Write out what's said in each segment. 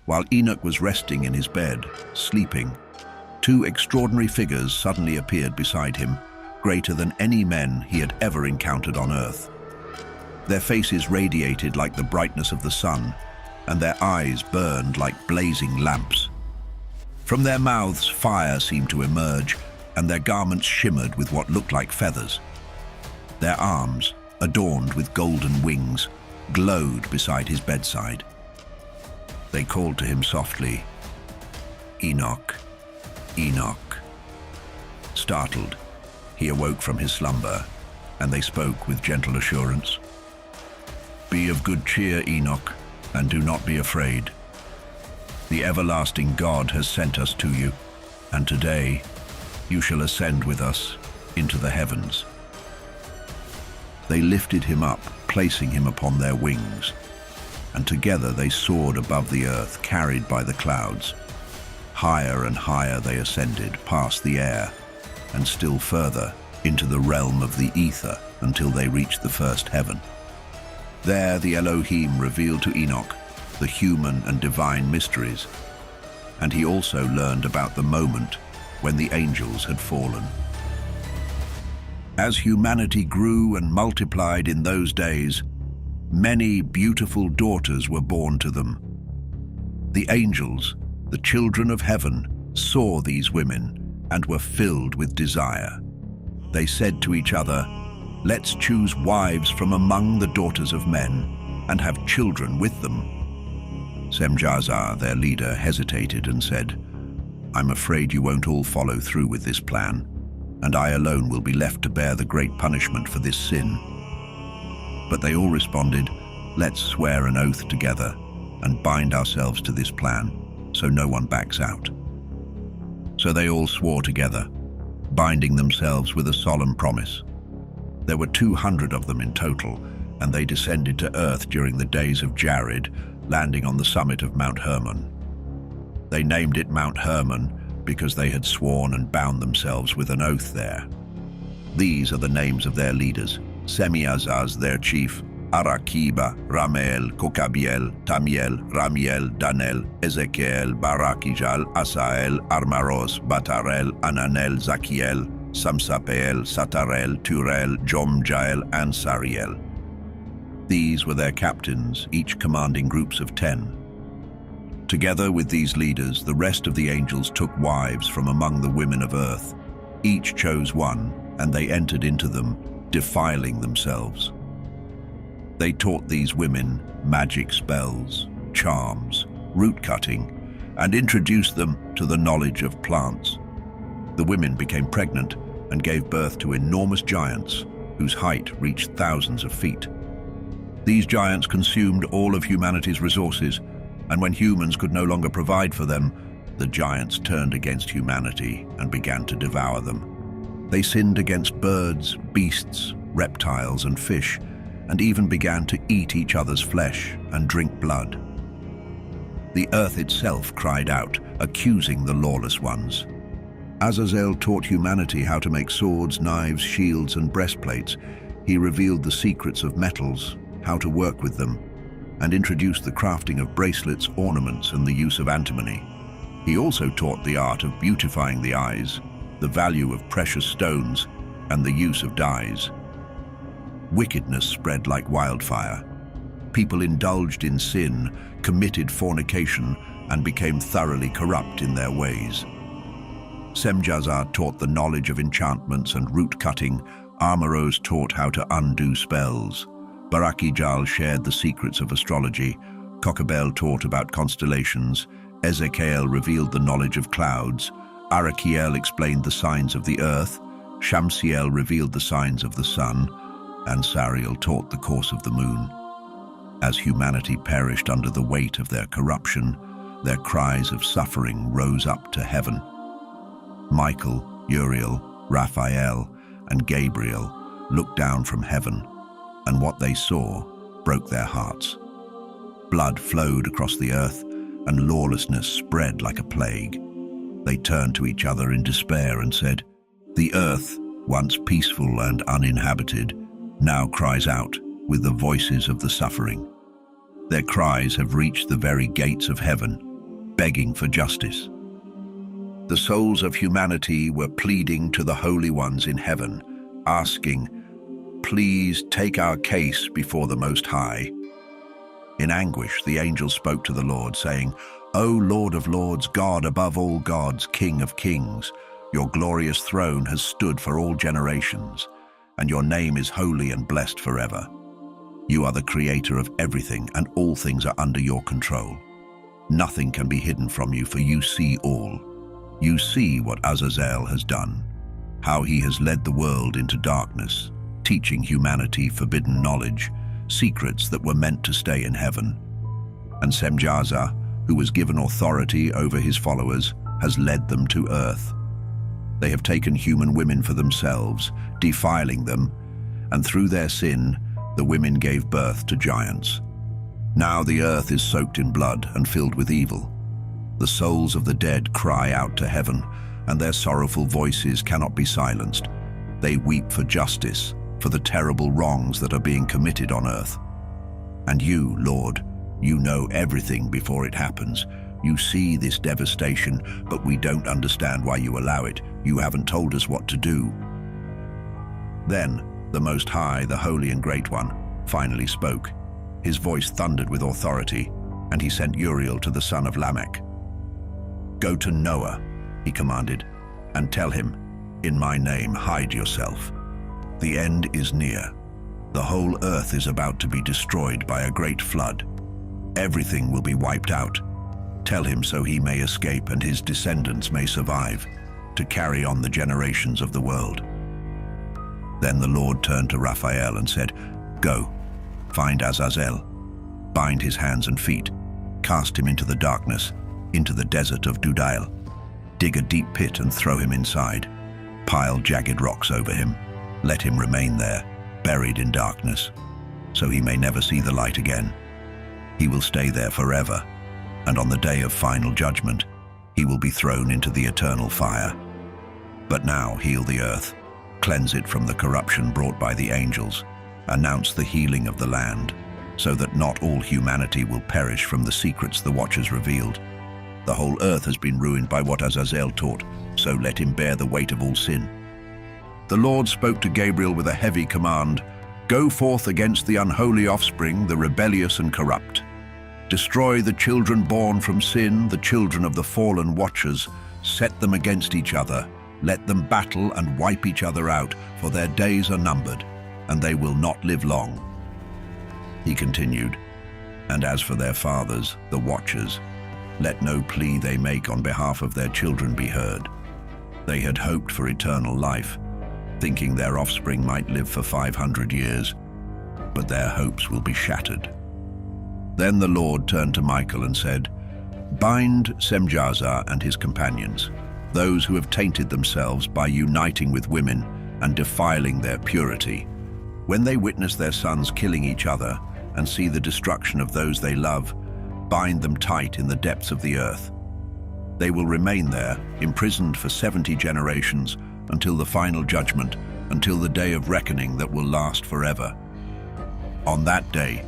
While Enoch was resting in his bed, sleeping, two extraordinary figures suddenly appeared beside him, greater than any men he had ever encountered on earth. Their faces radiated like the brightness of the sun, and their eyes burned like blazing lamps. From their mouths fire seemed to emerge, and their garments shimmered with what looked like feathers. Their arms, adorned with golden wings, glowed beside his bedside. They called to him softly, "Enoch, Enoch." Startled, he awoke from his slumber, and they spoke with gentle assurance. "Be of good cheer, Enoch, and do not be afraid. The everlasting God has sent us to you, and today you shall ascend with us into the heavens." They lifted him up, placing him upon their wings, and together they soared above the earth, carried by the clouds. Higher and higher they ascended, past the air, and still further into the realm of the ether until they reached the first heaven. There the Elohim revealed to Enoch the human and divine mysteries, and he also learned about the moment when the angels had fallen. As humanity grew and multiplied in those days, many beautiful daughters were born to them. The angels, the children of heaven, saw these women and were filled with desire. They said to each other, "Let's choose wives from among the daughters of men and have children with them." Semjaza, their leader, hesitated and said, "I'm afraid you won't all follow through with this plan, and I alone will be left to bear the great punishment for this sin." But they all responded, "Let's swear an oath together and bind ourselves to this plan, so no one backs out." So they all swore together, binding themselves with a solemn promise. There were 200 of them in total, and they descended to earth during the days of Jared, landing on the summit of Mount Hermon. They named it Mount Hermon because they had sworn and bound themselves with an oath there. These are the names of their leaders: Semiazaz, their chief, Arakiba, Ramel, Kokabiel, Tamiel, Ramiel, Danel, Ezekiel, Barakijal, Asael, Armaros, Batarel, Ananel, Zakiel, Samsapeel, Satarel, Turel, Jomjael, and Sariel. These were their captains, each commanding groups of 10. Together with these leaders, the rest of the angels took wives from among the women of earth. Each chose one, and they entered into them, defiling themselves. They taught these women magic spells, charms, root cutting, and introduced them to the knowledge of plants. The women became pregnant and gave birth to enormous giants whose height reached thousands of feet. These giants consumed all of humanity's resources, and when humans could no longer provide for them, the giants turned against humanity and began to devour them. They sinned against birds, beasts, reptiles, and fish, and even began to eat each other's flesh and drink blood. The earth itself cried out, accusing the lawless ones. Azazel taught humanity how to make swords, knives, shields, and breastplates. He revealed the secrets of metals, how to work with them, and introduced the crafting of bracelets, ornaments, and the use of antimony. He also taught the art of beautifying the eyes, the value of precious stones, and the use of dyes. Wickedness spread like wildfire. People indulged in sin, committed fornication, and became thoroughly corrupt in their ways. Semjaza taught the knowledge of enchantments and root cutting. Armaros taught how to undo spells. Barakijal shared the secrets of astrology. Kokabel taught about constellations. Ezekiel revealed the knowledge of clouds. Arakiel explained the signs of the earth. Shamsiel revealed the signs of the sun. And Sariel taught the course of the moon. As humanity perished under the weight of their corruption, their cries of suffering rose up to heaven. Michael, Uriel, Raphael, and Gabriel looked down from heaven, and what they saw broke their hearts. Blood flowed across the earth, and lawlessness spread like a plague. They turned to each other in despair and said, "The earth, once peaceful and uninhabited, now cries out with the voices of the suffering. Their cries have reached the very gates of heaven, begging for justice. The souls of humanity were pleading to the holy ones in heaven, asking, "Please take our case before the Most High." In anguish, the angel spoke to the Lord, saying, "O Lord of lords, God above all gods, King of kings, your glorious throne has stood for all generations, and your name is holy and blessed forever. You are the creator of everything, and all things are under your control. Nothing can be hidden from you, for you see all. You see what Azazel has done, how he has led the world into darkness, teaching humanity forbidden knowledge, secrets that were meant to stay in heaven. And Semjaza, who was given authority over his followers, has led them to earth. They have taken human women for themselves, defiling them, and through their sin, the women gave birth to giants. Now the earth is soaked in blood and filled with evil. The souls of the dead cry out to heaven, and their sorrowful voices cannot be silenced. They weep for justice, for the terrible wrongs that are being committed on earth. And you, Lord, you know everything before it happens. You see this devastation, but we don't understand why you allow it. You haven't told us what to do." Then the Most High, the Holy and Great One, finally spoke. His voice thundered with authority, and he sent Uriel to the son of Lamech. "Go to Noah," he commanded, "and tell him, 'In my name hide yourself. The end is near. The whole earth is about to be destroyed by a great flood. Everything will be wiped out. Tell him so he may escape and his descendants may survive, to carry on the generations of the world.'" Then the Lord turned to Raphael and said, "Go, find Azazel, bind his hands and feet, cast him into the darkness, into the desert of Dudail. Dig a deep pit and throw him inside. Pile jagged rocks over him. Let him remain there, buried in darkness, so he may never see the light again. He will stay there forever, and on the day of final judgment, he will be thrown into the eternal fire. But now heal the earth, cleanse it from the corruption brought by the angels, announce the healing of the land, so that not all humanity will perish from the secrets the Watchers revealed. The whole earth has been ruined by what Azazel taught, so let him bear the weight of all sin." The Lord spoke to Gabriel with a heavy command, "Go forth against the unholy offspring, the rebellious and corrupt. Destroy the children born from sin, the children of the fallen Watchers. Set them against each other. Let them battle and wipe each other out, for their days are numbered, and they will not live long." He continued, "And as for their fathers, the Watchers, let no plea they make on behalf of their children be heard. They had hoped for eternal life, thinking their offspring might live for 500 years, but their hopes will be shattered." Then the Lord turned to Michael and said, "Bind Semjaza and his companions, those who have tainted themselves by uniting with women and defiling their purity. When they witness their sons killing each other and see the destruction of those they love, bind them tight in the depths of the earth. They will remain there, imprisoned for 70 generations, until the final judgment, until the day of reckoning that will last forever. On that day,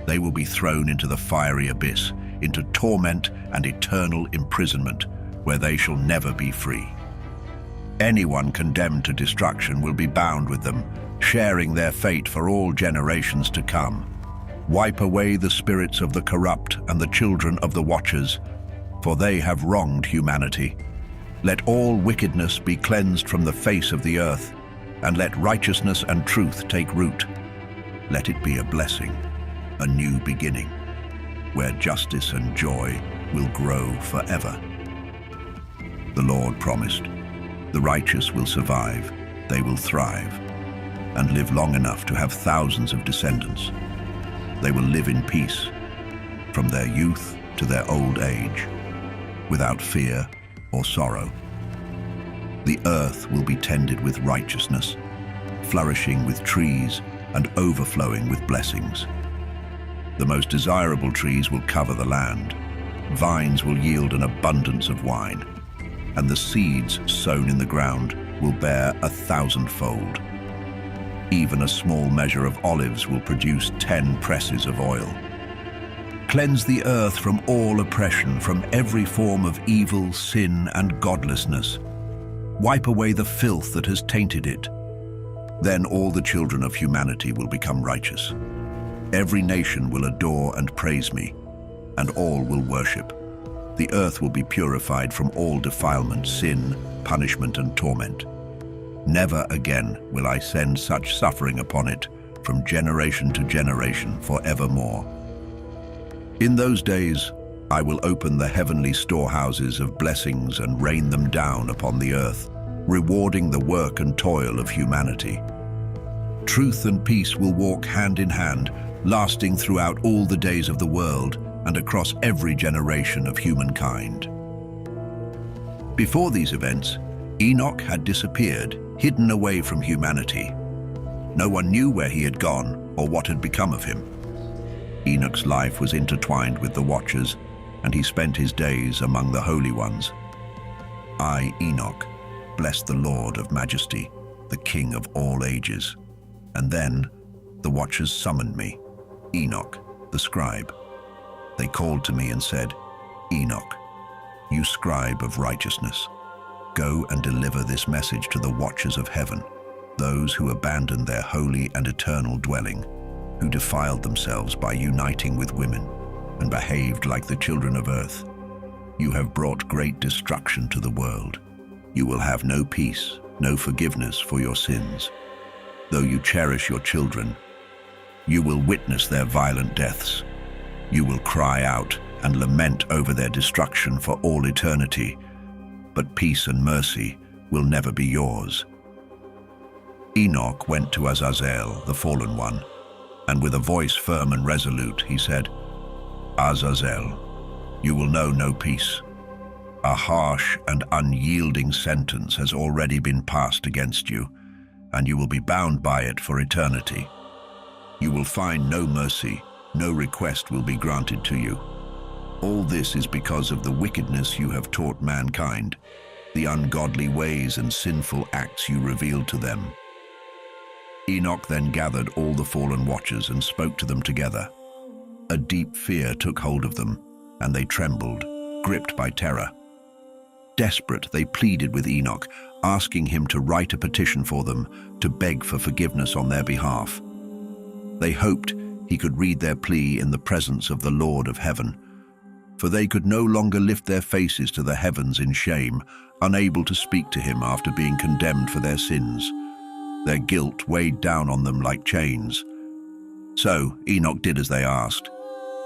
they will be thrown into the fiery abyss, into torment and eternal imprisonment, where they shall never be free. Anyone condemned to destruction will be bound with them, sharing their fate for all generations to come. Wipe away the spirits of the corrupt and the children of the Watchers, for they have wronged humanity. Let all wickedness be cleansed from the face of the earth, and let righteousness and truth take root. Let it be a blessing, a new beginning, where justice and joy will grow forever." The Lord promised, "The righteous will survive, they will thrive, and live long enough to have thousands of descendants. They will live in peace, from their youth to their old age, without fear or sorrow. The earth will be tended with righteousness, flourishing with trees and overflowing with blessings. The most desirable trees will cover the land. Vines will yield an abundance of wine, and the seeds sown in the ground will bear 1,000-fold. Even a small measure of olives will produce 10 presses of oil. Cleanse the earth from all oppression, from every form of evil, sin, and godlessness. Wipe away the filth that has tainted it. Then all the children of humanity will become righteous. Every nation will adore and praise me, and all will worship. The earth will be purified from all defilement, sin, punishment, and torment. Never again will I send such suffering upon it, from generation to generation, forevermore. In those days, I will open the heavenly storehouses of blessings and rain them down upon the earth, rewarding the work and toil of humanity. Truth and peace will walk hand in hand, lasting throughout all the days of the world and across every generation of humankind. Before these events, Enoch had disappeared, hidden away from humanity. No one knew where he had gone or what had become of him. Enoch's life was intertwined with the Watchers, and he spent his days among the holy ones. I, Enoch, bless the Lord of Majesty, the King of all ages. And then the Watchers summoned me, Enoch, the scribe. They called to me and said, Enoch, you scribe of righteousness, go and deliver this message to the Watchers of heaven, those who abandoned their holy and eternal dwelling, who defiled themselves by uniting with women and behaved like the children of earth. You have brought great destruction to the world. You will have no peace, no forgiveness for your sins. Though you cherish your children, you will witness their violent deaths. You will cry out and lament over their destruction for all eternity, but peace and mercy will never be yours. Enoch went to Azazel, the fallen one, and with a voice firm and resolute, he said, Azazel, you will know no peace. A harsh and unyielding sentence has already been passed against you, and you will be bound by it for eternity. You will find no mercy, no request will be granted to you. All this is because of the wickedness you have taught mankind, the ungodly ways and sinful acts you revealed to them. Enoch then gathered all the fallen Watchers and spoke to them together. A deep fear took hold of them, and they trembled, gripped by terror. Desperate, they pleaded with Enoch, asking him to write a petition for them, to beg for forgiveness on their behalf. They hoped he could read their plea in the presence of the Lord of heaven, for they could no longer lift their faces to the heavens in shame, unable to speak to him after being condemned for their sins. Their guilt weighed down on them like chains. So Enoch did as they asked.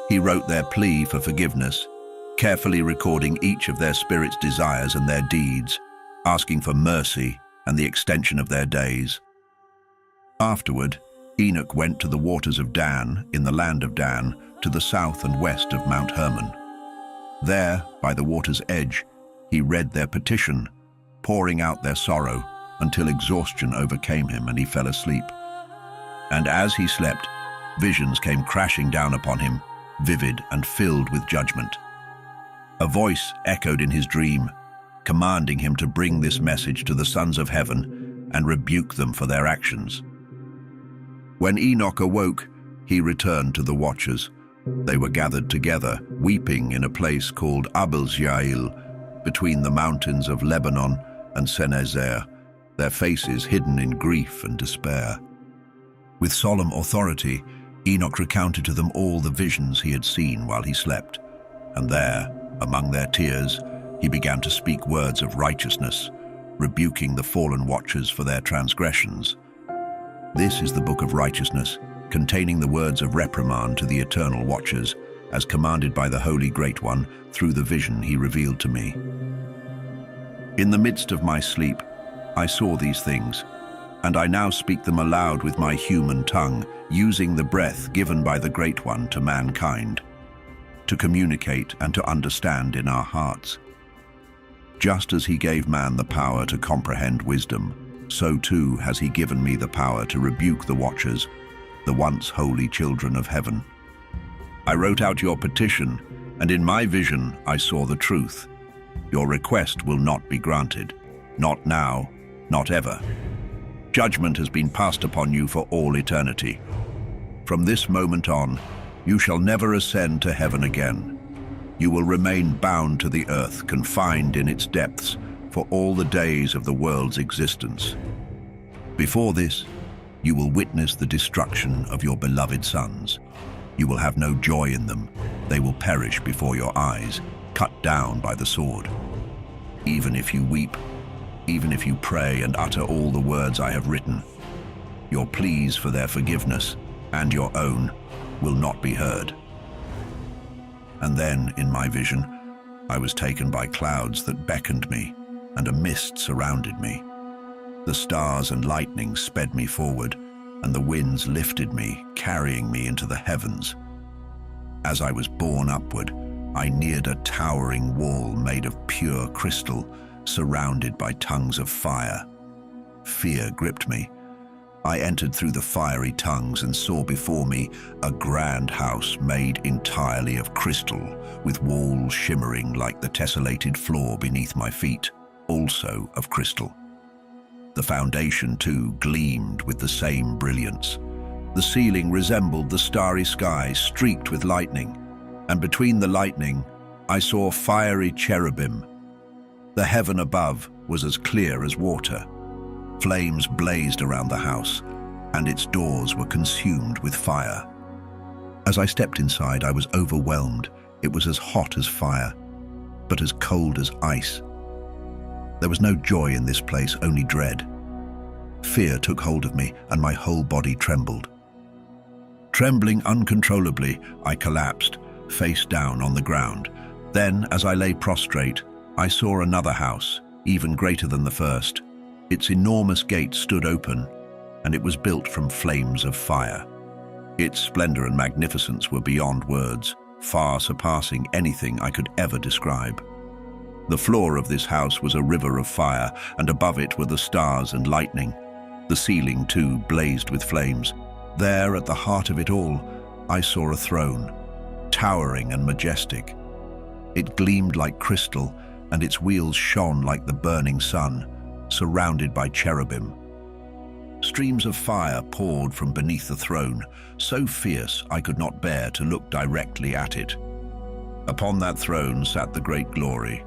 He wrote their plea for forgiveness, carefully recording each of their spirit's desires and their deeds, asking for mercy and the extension of their days. Afterward, Enoch went to the waters of Dan, in the land of Dan, to the south and west of Mount Hermon. There, by the water's edge, he read their petition, pouring out their sorrow, until exhaustion overcame him and he fell asleep. And as he slept, visions came crashing down upon him, vivid and filled with judgment. A voice echoed in his dream, commanding him to bring this message to the sons of heaven and rebuke them for their actions. When Enoch awoke, he returned to the Watchers. They were gathered together, weeping in a place called Abel-Jail, between the mountains of Lebanon and Senezer, their faces hidden in grief and despair. With solemn authority, Enoch recounted to them all the visions he had seen while he slept, and there, among their tears, he began to speak words of righteousness, rebuking the fallen Watchers for their transgressions. This is the book of righteousness, containing the words of reprimand to the eternal Watchers, as commanded by the Holy Great One through the vision he revealed to me. In the midst of my sleep, I saw these things, and I now speak them aloud with my human tongue, using the breath given by the Great One to mankind, to communicate and to understand in our hearts. Just as he gave man the power to comprehend wisdom, so too has he given me the power to rebuke the Watchers, the once holy children of heaven. I wrote out your petition, and in my vision I saw the truth. Your request will not be granted, not now, not ever. Judgment has been passed upon you for all eternity. From this moment on, You shall never ascend to heaven again. You will remain bound to the earth, confined in its depths, for all the days of the world's existence. Before this, you will witness the destruction of your beloved sons. You will have no joy in them. They will perish before your eyes, cut down by the sword. Even if you weep, even if you pray and utter all the words I have written, your pleas for their forgiveness and your own will not be heard. And then, in my vision, I was taken by clouds that beckoned me, and a mist surrounded me. The stars and lightning sped me forward, and the winds lifted me, carrying me into the heavens. As I was borne upward, I neared a towering wall made of pure crystal, surrounded by tongues of fire. Fear gripped me. I entered through the fiery tongues and saw before me a grand house made entirely of crystal, with walls shimmering like the tessellated floor beneath my feet, also of crystal. The foundation, too, gleamed with the same brilliance. The ceiling resembled the starry sky streaked with lightning, and between the lightning, I saw fiery cherubim. The heaven above was as clear as water. Flames blazed around the house, and its doors were consumed with fire. As I stepped inside, I was overwhelmed. It was as hot as fire, but as cold as ice. There was no joy in this place, only dread. Fear took hold of me, and my whole body trembled. Trembling uncontrollably, I collapsed, face down on the ground. Then, as I lay prostrate, I saw another house, even greater than the first. Its enormous gate stood open, and it was built from flames of fire. Its splendor and magnificence were beyond words, far surpassing anything I could ever describe. The floor of this house was a river of fire, and above it were the stars and lightning. The ceiling, too, blazed with flames. There, at the heart of it all, I saw a throne, towering and majestic. It gleamed like crystal, and its wheels shone like the burning sun, surrounded by cherubim. Streams of fire poured from beneath the throne, so fierce I could not bear to look directly at it. Upon that throne sat the great Glory.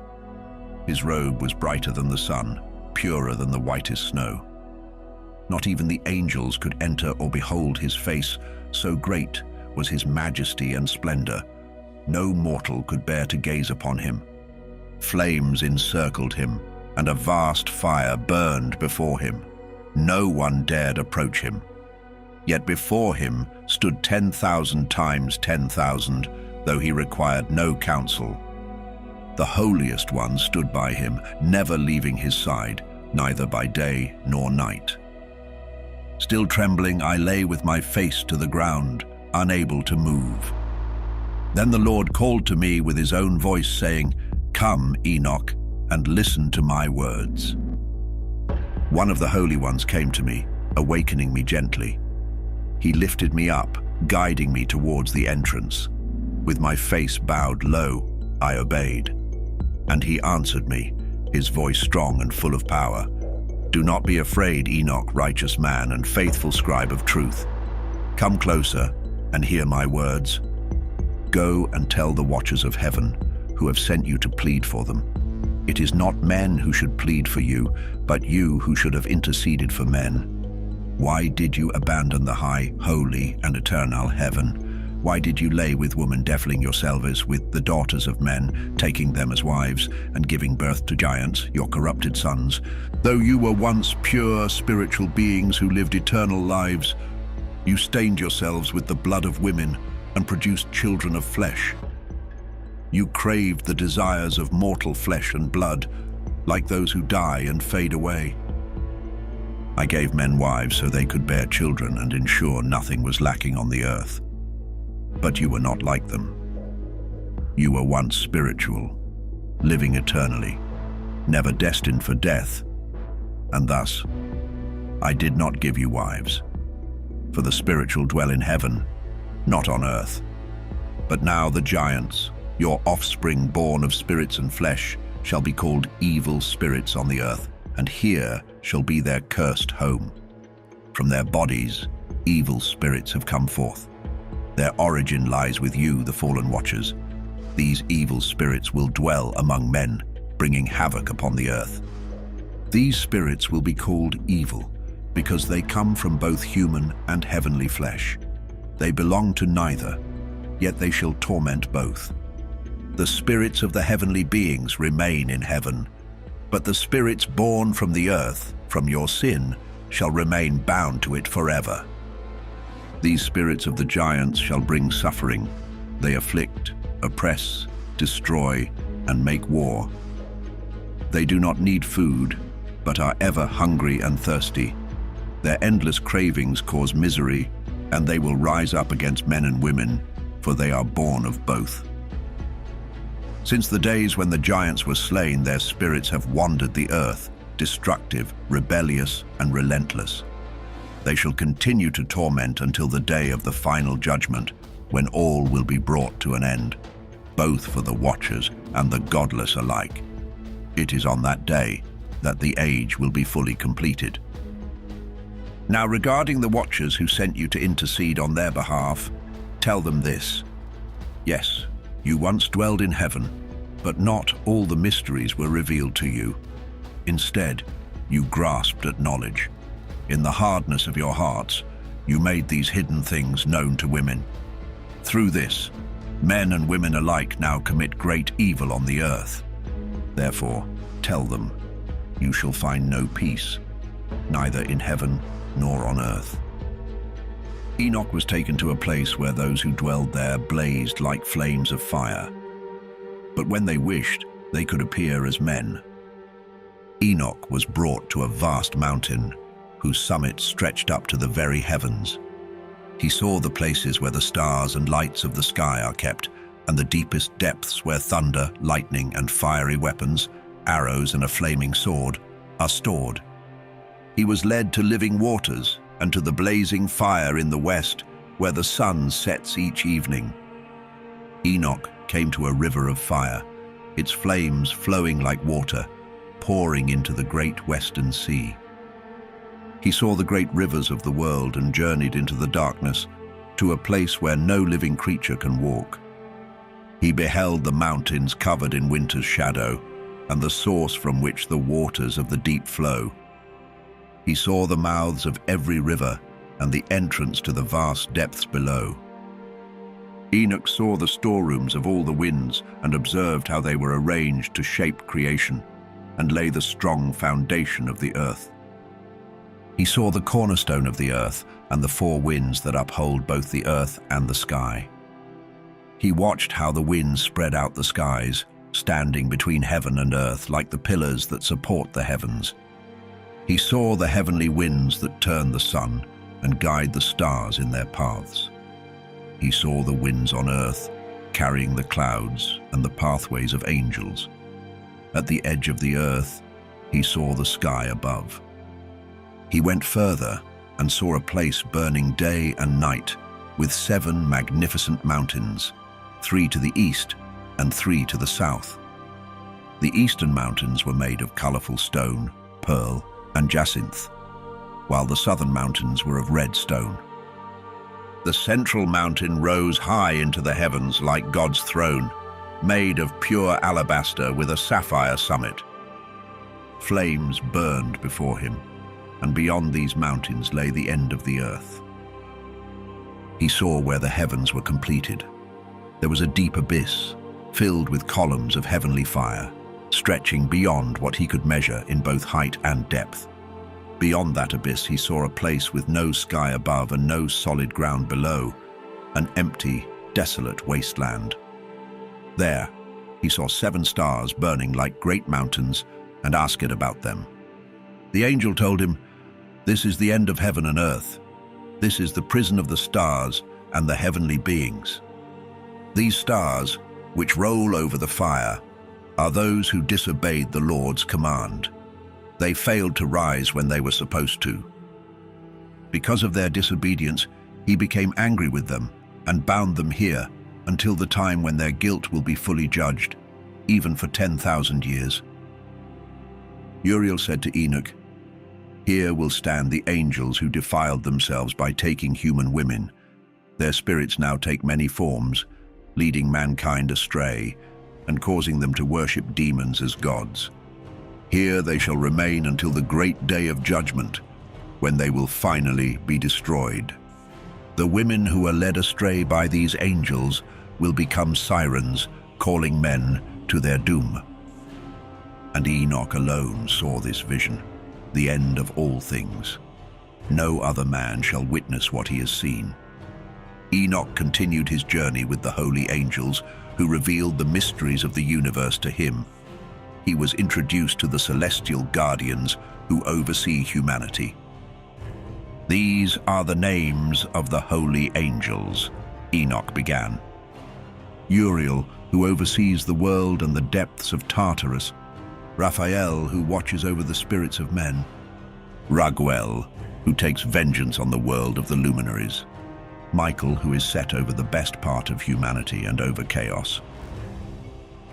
His robe was brighter than the sun, purer than the whitest snow. Not even the angels could enter or behold his face, so great was his majesty and splendor. No mortal could bear to gaze upon him. Flames encircled him, and a vast fire burned before him. No one dared approach him. Yet before him stood 10,000 times 10,000, though he required no counsel. The holiest one stood by him, never leaving his side, neither by day nor night. Still trembling, I lay with my face to the ground, unable to move. Then the Lord called to me with his own voice, saying, "Come, Enoch, and listen to my words." One of the holy ones came to me, awakening me gently. He lifted me up, guiding me towards the entrance. With my face bowed low, I obeyed. And he answered me, his voice strong and full of power. "Do not be afraid, Enoch, righteous man and faithful scribe of truth. Come closer and hear my words. Go and tell the watchers of heaven, who have sent you to plead for them. It is not men who should plead for you, but you who should have interceded for men. Why did you abandon the high, holy, and eternal heaven? Why did you lay with woman, defiling yourselves with the daughters of men, taking them as wives, and giving birth to giants, your corrupted sons? Though you were once pure spiritual beings who lived eternal lives, you stained yourselves with the blood of women and produced children of flesh. You craved the desires of mortal flesh and blood, like those who die and fade away. I gave men wives so they could bear children and ensure nothing was lacking on the earth. But you were not like them. You were once spiritual, living eternally, never destined for death. And thus, I did not give you wives, for the spiritual dwell in heaven, not on earth. But now the giants, your offspring born of spirits and flesh, shall be called evil spirits on the earth, and here shall be their cursed home. From their bodies, evil spirits have come forth. Their origin lies with you, the fallen watchers. These evil spirits will dwell among men, bringing havoc upon the earth. These spirits will be called evil because they come from both human and heavenly flesh. They belong to neither, yet they shall torment both. The spirits of the heavenly beings remain in heaven, but the spirits born from the earth, from your sin, shall remain bound to it forever. These spirits of the giants shall bring suffering. They afflict, oppress, destroy, and make war. They do not need food, but are ever hungry and thirsty. Their endless cravings cause misery, and they will rise up against men and women, for they are born of both. Since the days when the giants were slain, their spirits have wandered the earth, destructive, rebellious, and relentless. They shall continue to torment until the day of the final judgment, when all will be brought to an end, both for the watchers and the godless alike. It is on that day that the age will be fully completed. Now, regarding the watchers who sent you to intercede on their behalf, tell them this. Yes, you once dwelled in heaven, but not all the mysteries were revealed to you. Instead, you grasped at knowledge. In the hardness of your hearts, you made these hidden things known to women. Through this, men and women alike now commit great evil on the earth. Therefore, tell them, you shall find no peace, neither in heaven nor on earth. Enoch was taken to a place where those who dwelled there blazed like flames of fire. But when they wished, they could appear as men. Enoch was brought to a vast mountain, whose summit stretched up to the very heavens. He saw the places where the stars and lights of the sky are kept, and the deepest depths where thunder, lightning, and fiery weapons, arrows and a flaming sword, are stored. He was led to living waters and to the blazing fire in the west, where the sun sets each evening. Enoch came to a river of fire, its flames flowing like water, pouring into the great western sea. He saw the great rivers of the world and journeyed into the darkness to a place where no living creature can walk. He beheld the mountains covered in winter's shadow and the source from which the waters of the deep flow. He saw the mouths of every river and the entrance to the vast depths below. Enoch saw the storerooms of all the winds and observed how they were arranged to shape creation and lay the strong foundation of the earth. He saw the cornerstone of the earth and the four winds that uphold both the earth and the sky. He watched how the winds spread out the skies, standing between heaven and earth like the pillars that support the heavens. He saw the heavenly winds that turn the sun and guide the stars in their paths. He saw the winds on earth, carrying the clouds and the pathways of angels. At the edge of the earth, he saw the sky above. He went further and saw a place burning day and night, with 7 magnificent mountains, 3 to the east and 3 to the south. The eastern mountains were made of colorful stone, pearl, and jacinth, while the southern mountains were of red stone. The central mountain rose high into the heavens like God's throne, made of pure alabaster with a sapphire summit. Flames burned before him, and beyond these mountains lay the end of the earth. He saw where the heavens were completed. There was a deep abyss, filled with columns of heavenly fire, stretching beyond what he could measure in both height and depth. Beyond that abyss, he saw a place with no sky above and no solid ground below, an empty, desolate wasteland. There, he saw 7 stars burning like great mountains and asked about them. The angel told him, "This is the end of heaven and earth. This is the prison of the stars and the heavenly beings. These stars, which roll over the fire, are those who disobeyed the Lord's command. They failed to rise when they were supposed to. Because of their disobedience, he became angry with them and bound them here until the time when their guilt will be fully judged, even for 10,000 years. Uriel said to Enoch, "Here will stand the angels who defiled themselves by taking human women. Their spirits now take many forms, leading mankind astray and causing them to worship demons as gods. Here they shall remain until the great day of judgment, when they will finally be destroyed. The women who are led astray by these angels will become sirens, calling men to their doom. And Enoch alone saw this vision, the end of all things. No other man shall witness what he has seen. Enoch continued his journey with the holy angels who revealed the mysteries of the universe to him. He was introduced to the celestial guardians who oversee humanity. These are the names of the holy angels, Enoch began. Uriel, who oversees the world and the depths of Tartarus. Raphael, who watches over the spirits of men. Raguel, who takes vengeance on the world of the luminaries. Michael, who is set over the best part of humanity and over chaos.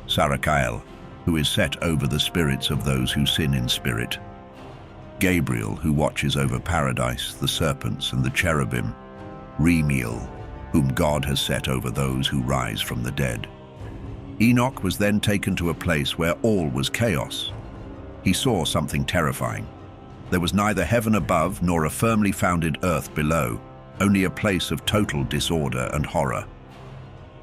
Sarakiel, who is set over the spirits of those who sin in spirit. Gabriel, who watches over paradise, the serpents and the cherubim. Remiel, whom God has set over those who rise from the dead. Enoch was then taken to a place where all was chaos. He saw something terrifying. There was neither heaven above nor a firmly founded earth below, only a place of total disorder and horror.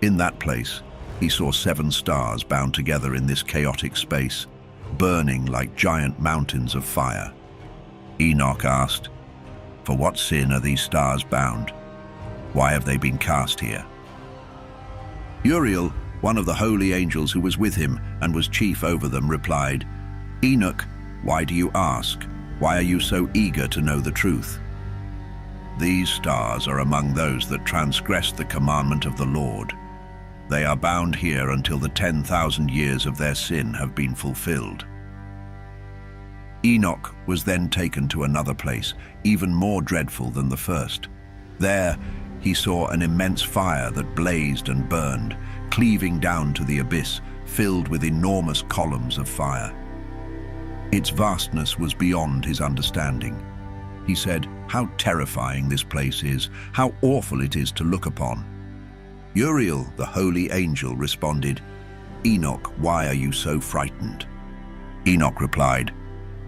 In that place, he saw 7 stars bound together in this chaotic space, burning like giant mountains of fire. Enoch asked, "For what sin are these stars bound? Why have they been cast here?" Uriel, one of the holy angels who was with him and was chief over them, replied, "Enoch, why do you ask? Why are you so eager to know the truth? These stars are among those that transgressed the commandment of the Lord. They are bound here until the 10,000 years of their sin have been fulfilled." Enoch was then taken to another place, even more dreadful than the first. There, he saw an immense fire that blazed and burned, cleaving down to the abyss, filled with enormous columns of fire. Its vastness was beyond his understanding. He said, "How terrifying this place is, how awful it is to look upon." Uriel, the holy angel, responded, "Enoch, why are you so frightened?" Enoch replied,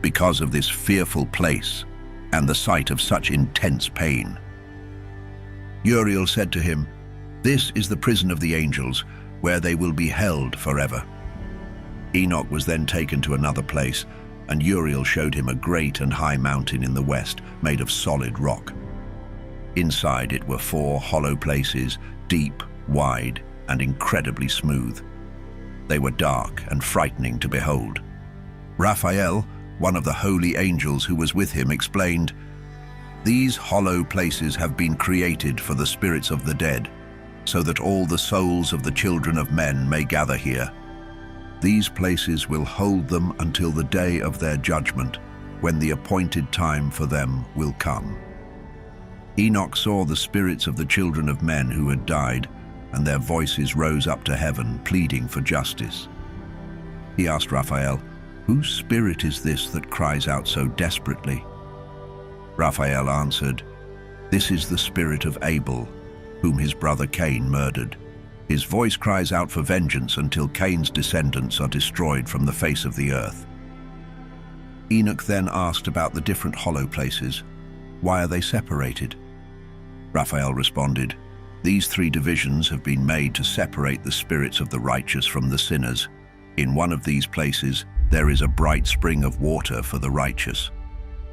"Because of this fearful place and the sight of such intense pain." Uriel said to him, "This is the prison of the angels, where they will be held forever." Enoch was then taken to another place, and Uriel showed him a great and high mountain in the west, made of solid rock. Inside it were 4 hollow places, deep, wide, and incredibly smooth. They were dark and frightening to behold. Raphael, one of the holy angels who was with him, explained, "These hollow places have been created for the spirits of the dead, so that all the souls of the children of men may gather here. These places will hold them until the day of their judgment, when the appointed time for them will come." Enoch saw the spirits of the children of men who had died, and their voices rose up to heaven, pleading for justice. He asked Raphael, "Whose spirit is this that cries out so desperately?" Raphael answered, "This is the spirit of Abel, whom his brother Cain murdered. His voice cries out for vengeance until Cain's descendants are destroyed from the face of the earth." Enoch then asked about the different hollow places. "Why are they separated?" Raphael responded, "These 3 divisions have been made to separate the spirits of the righteous from the sinners. In one of these places, there is a bright spring of water for the righteous.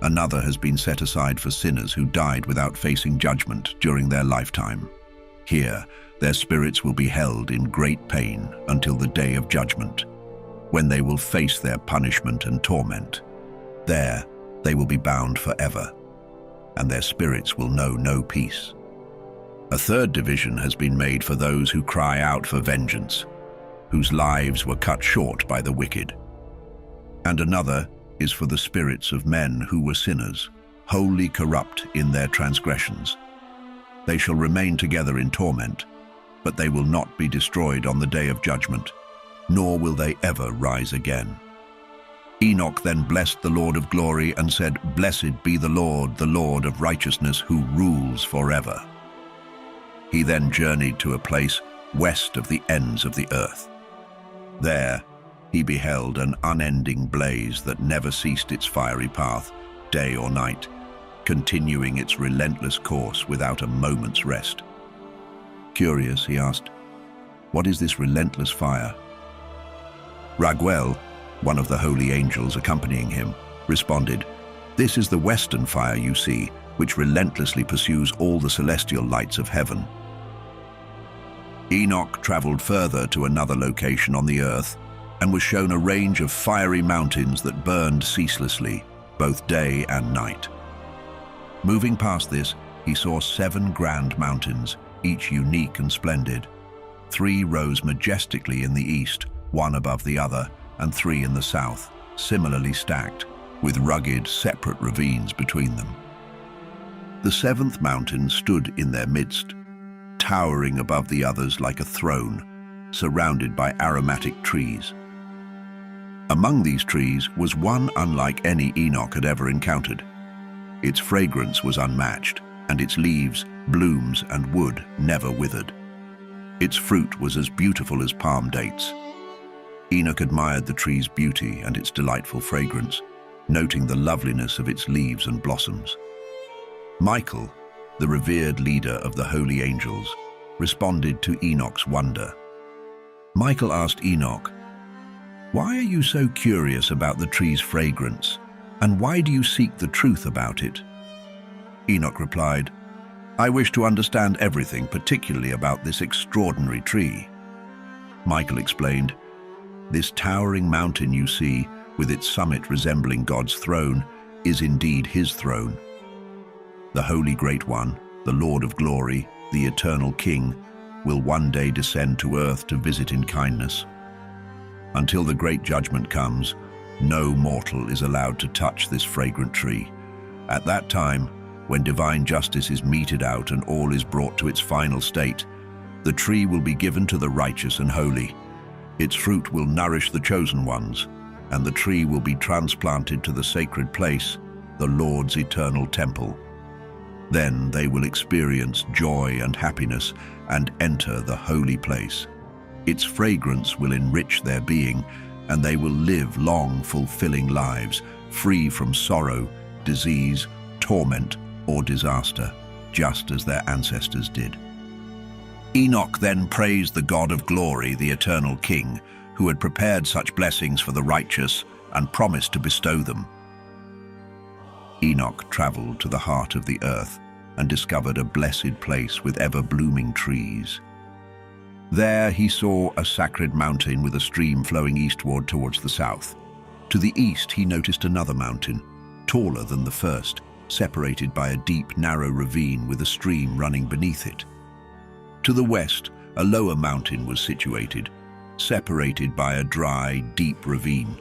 Another has been set aside for sinners who died without facing judgment during their lifetime. Here, their spirits will be held in great pain until the day of judgment, when they will face their punishment and torment. There, they will be bound forever, and their spirits will know no peace. A 3rd division has been made for those who cry out for vengeance, whose lives were cut short by the wicked. And another is for the spirits of men who were sinners, wholly corrupt in their transgressions. They shall remain together in torment, but they will not be destroyed on the day of judgment, nor will they ever rise again." Enoch then blessed the Lord of glory and said, "Blessed be the Lord of righteousness, who rules forever." He then journeyed to a place west of the ends of the earth. There, he beheld an unending blaze that never ceased its fiery path, day or night, continuing its relentless course without a moment's rest. Curious, he asked, "What is this relentless fire?" Raguel, one of the holy angels accompanying him, responded, "This is the western fire you see, which relentlessly pursues all the celestial lights of heaven." Enoch traveled further to another location on the earth and was shown a range of fiery mountains that burned ceaselessly, both day and night. Moving past this, he saw 7 grand mountains, each unique and splendid. 3 rose majestically in the east, 1 above the other, and 3 in the south, similarly stacked, with rugged, separate ravines between them. The 7th mountain stood in their midst, towering above the others like a throne, surrounded by aromatic trees. Among these trees was one unlike any Enoch had ever encountered. Its fragrance was unmatched, and its leaves, blooms, and wood never withered. Its fruit was as beautiful as palm dates. Enoch admired the tree's beauty and its delightful fragrance, noting the loveliness of its leaves and blossoms. Michael, the revered leader of the holy angels, responded to Enoch's wonder. Michael asked Enoch, "Why are you so curious about the tree's fragrance, and why do you seek the truth about it?" Enoch replied, "I wish to understand everything, particularly about this extraordinary tree." Michael explained, "This towering mountain you see, with its summit resembling God's throne, is indeed his throne. The Holy Great One, the Lord of Glory, the Eternal King, will one day descend to earth to visit in kindness. Until the great judgment comes, no mortal is allowed to touch this fragrant tree. At that time, when divine justice is meted out and all is brought to its final state, the tree will be given to the righteous and holy. Its fruit will nourish the chosen ones, and the tree will be transplanted to the sacred place, the Lord's eternal temple. Then they will experience joy and happiness and enter the holy place. Its fragrance will enrich their being, and they will live long, fulfilling lives, free from sorrow, disease, torment, or disaster, just as their ancestors did." Enoch then praised the God of glory, the eternal King, who had prepared such blessings for the righteous and promised to bestow them. Enoch traveled to the heart of the earth and discovered a blessed place with ever-blooming trees. There he saw a sacred mountain with a stream flowing eastward towards the south. To the east he noticed another mountain, taller than the first, separated by a deep, narrow ravine with a stream running beneath it. To the west, a lower mountain was situated, separated by a dry, deep ravine,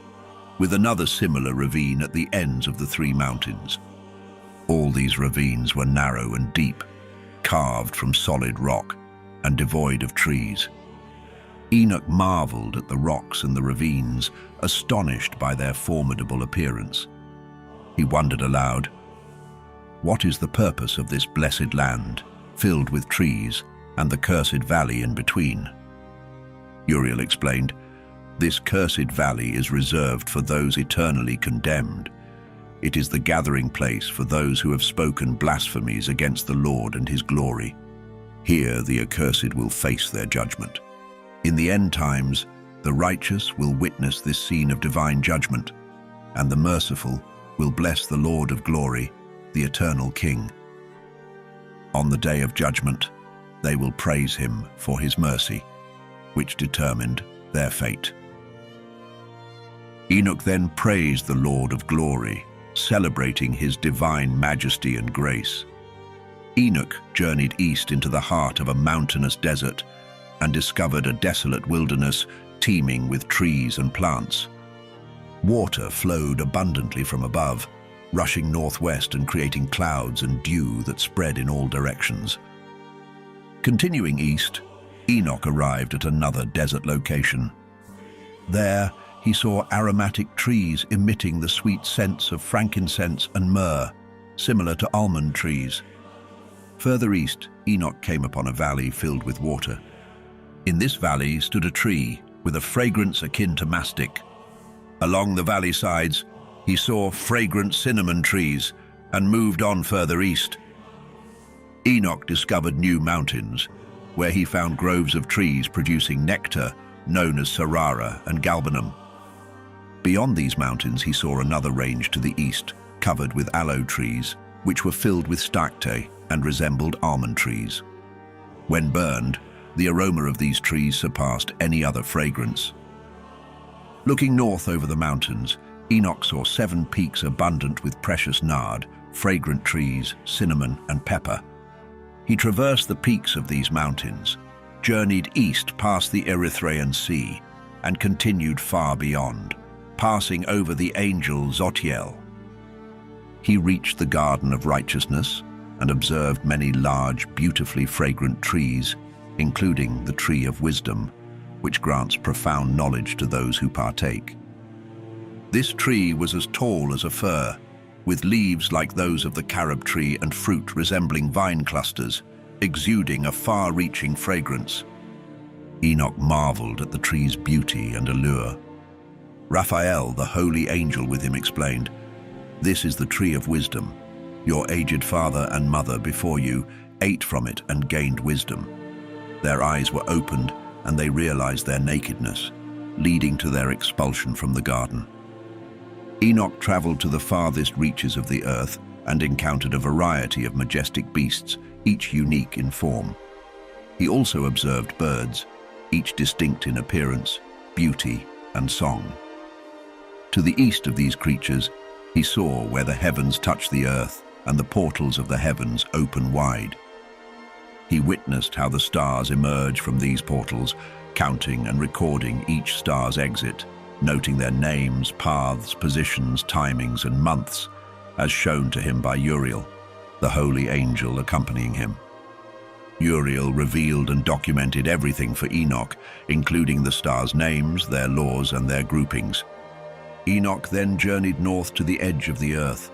with another similar ravine at the ends of the 3 mountains. All these ravines were narrow and deep, carved from solid rock, and devoid of trees. Enoch marveled at the rocks and the ravines, astonished by their formidable appearance. He wondered aloud, "What is the purpose of this blessed land, filled with trees, and the cursed valley in between?" Uriel explained, "This cursed valley is reserved for those eternally condemned. It is the gathering place for those who have spoken blasphemies against the Lord and his glory. Here the accursed will face their judgment. In the end times, the righteous will witness this scene of divine judgment, and the merciful will bless the Lord of glory, the eternal King. On the day of judgment, they will praise him for his mercy, which determined their fate." Enoch then praised the Lord of glory, celebrating his divine majesty and grace. Enoch journeyed east into the heart of a mountainous desert and discovered a desolate wilderness teeming with trees and plants. Water flowed abundantly from above, rushing northwest and creating clouds and dew that spread in all directions. Continuing east, Enoch arrived at another desert location. There, he saw aromatic trees emitting the sweet scents of frankincense and myrrh, similar to almond trees. Further east, Enoch came upon a valley filled with water. In this valley stood a tree with a fragrance akin to mastic. Along the valley sides, he saw fragrant cinnamon trees and moved on further east. Enoch discovered new mountains, where he found groves of trees producing nectar known as Sarara and Galbanum. Beyond these mountains, he saw another range to the east, covered with aloe trees, which were filled with stacte and resembled almond trees. When burned, the aroma of these trees surpassed any other fragrance. Looking north over the mountains, Enoch saw 7 peaks abundant with precious nard, fragrant trees, cinnamon, and pepper. He traversed the peaks of these mountains, journeyed east past the Erythraean Sea, and continued far beyond, passing over the angel Zotiel. He reached the Garden of Righteousness and observed many large, beautifully fragrant trees, including the Tree of Wisdom, which grants profound knowledge to those who partake. This tree was as tall as a fir, with leaves like those of the carob tree and fruit resembling vine clusters, exuding a far-reaching fragrance. Enoch marveled at the tree's beauty and allure. Raphael, the holy angel with him, explained, "This is the tree of wisdom. Your aged father and mother before you ate from it and gained wisdom. Their eyes were opened and they realized their nakedness, leading to their expulsion from the garden." Enoch traveled to the farthest reaches of the earth and encountered a variety of majestic beasts, each unique in form. He also observed birds, each distinct in appearance, beauty, and song. To the east of these creatures, he saw where the heavens touch the earth and the portals of the heavens open wide. He witnessed how the stars emerge from these portals, counting and recording each star's exit, noting their names, paths, positions, timings, and months, as shown to him by Uriel, the holy angel accompanying him. Uriel revealed and documented everything for Enoch, including the stars' names, their laws, and their groupings. Enoch then journeyed north to the edge of the earth,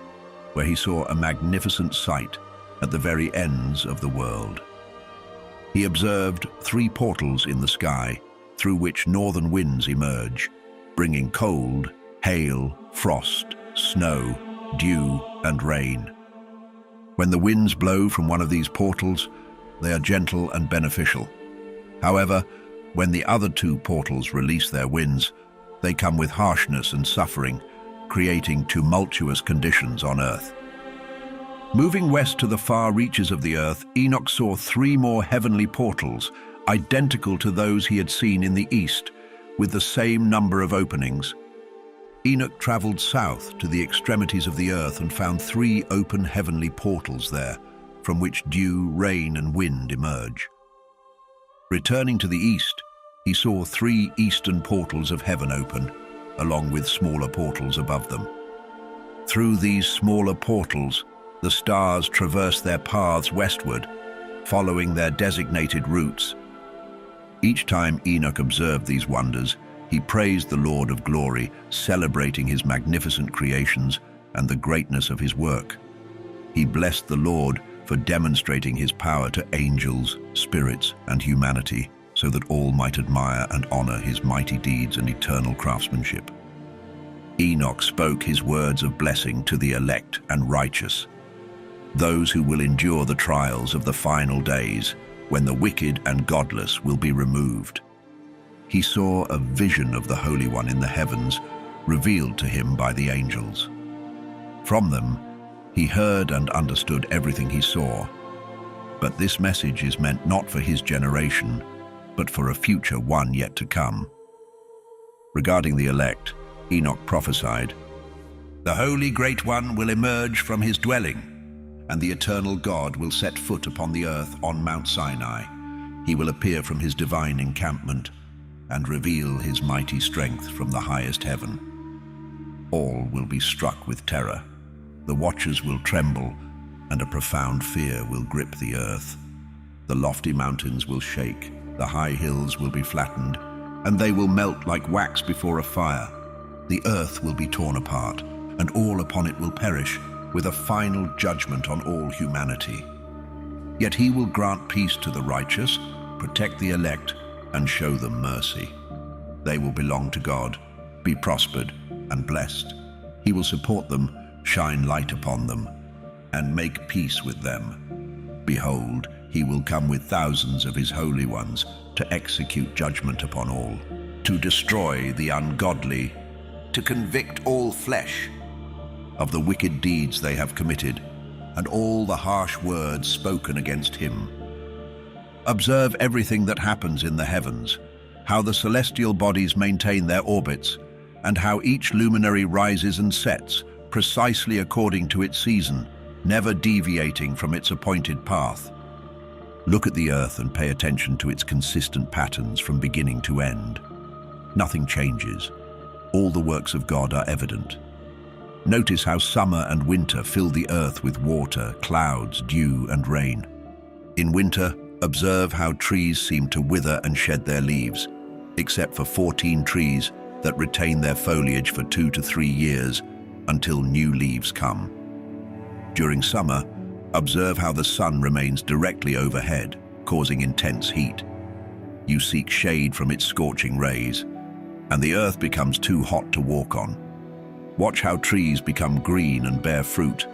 where he saw a magnificent sight at the very ends of the world. He observed 3 portals in the sky, through which northern winds emerge, bringing cold, hail, frost, snow, dew, and rain. When the winds blow from one of these portals, they are gentle and beneficial. However, when the other 2 portals release their winds, they come with harshness and suffering, creating tumultuous conditions on earth. Moving west to the far reaches of the earth, Enoch saw 3 more heavenly portals, identical to those he had seen in the east, with the same number of openings. Enoch traveled south to the extremities of the earth and found 3 open heavenly portals there, from which dew, rain, and wind emerge. Returning to the east, he saw 3 eastern portals of heaven open, along with smaller portals above them. Through these smaller portals, the stars traverse their paths westward, following their designated routes. Each time Enoch observed these wonders, he praised the Lord of glory, celebrating his magnificent creations and the greatness of his work. He blessed the Lord for demonstrating his power to angels, spirits, and humanity, so that all might admire and honor his mighty deeds and eternal craftsmanship. Enoch spoke his words of blessing to the elect and righteous, those who will endure the trials of the final days, when the wicked and godless will be removed. He saw a vision of the Holy One in the heavens, revealed to him by the angels. From them, he heard and understood everything he saw. But this message is meant not for his generation, but for a future one yet to come. Regarding the elect, Enoch prophesied, "The Holy Great One will emerge from his dwelling, and the eternal God will set foot upon the earth on Mount Sinai. He will appear from his divine encampment and reveal his mighty strength from the highest heaven. All will be struck with terror. The watchers will tremble, and a profound fear will grip the earth. The lofty mountains will shake, the high hills will be flattened, and they will melt like wax before a fire. The earth will be torn apart, and all upon it will perish, with a final judgment on all humanity." Yet he will grant peace to the righteous, protect the elect, and show them mercy. They will belong to God, be prospered and blessed. He will support them, shine light upon them, and make peace with them. Behold, he will come with thousands of his holy ones to execute judgment upon all, to destroy the ungodly, to convict all flesh of the wicked deeds they have committed, and all the harsh words spoken against him. Observe everything that happens in the heavens, how the celestial bodies maintain their orbits, and how each luminary rises and sets precisely according to its season, never deviating from its appointed path. Look at the earth and pay attention to its consistent patterns from beginning to end. Nothing changes. All the works of God are evident. Notice how summer and winter fill the earth with water, clouds, dew, and rain. In winter, observe how trees seem to wither and shed their leaves, except for 14 trees that retain their foliage for 2 to 3 years until new leaves come. During summer, observe how the sun remains directly overhead, causing intense heat. You seek shade from its scorching rays, and the earth becomes too hot to walk on. Watch how trees become green and bear fruit.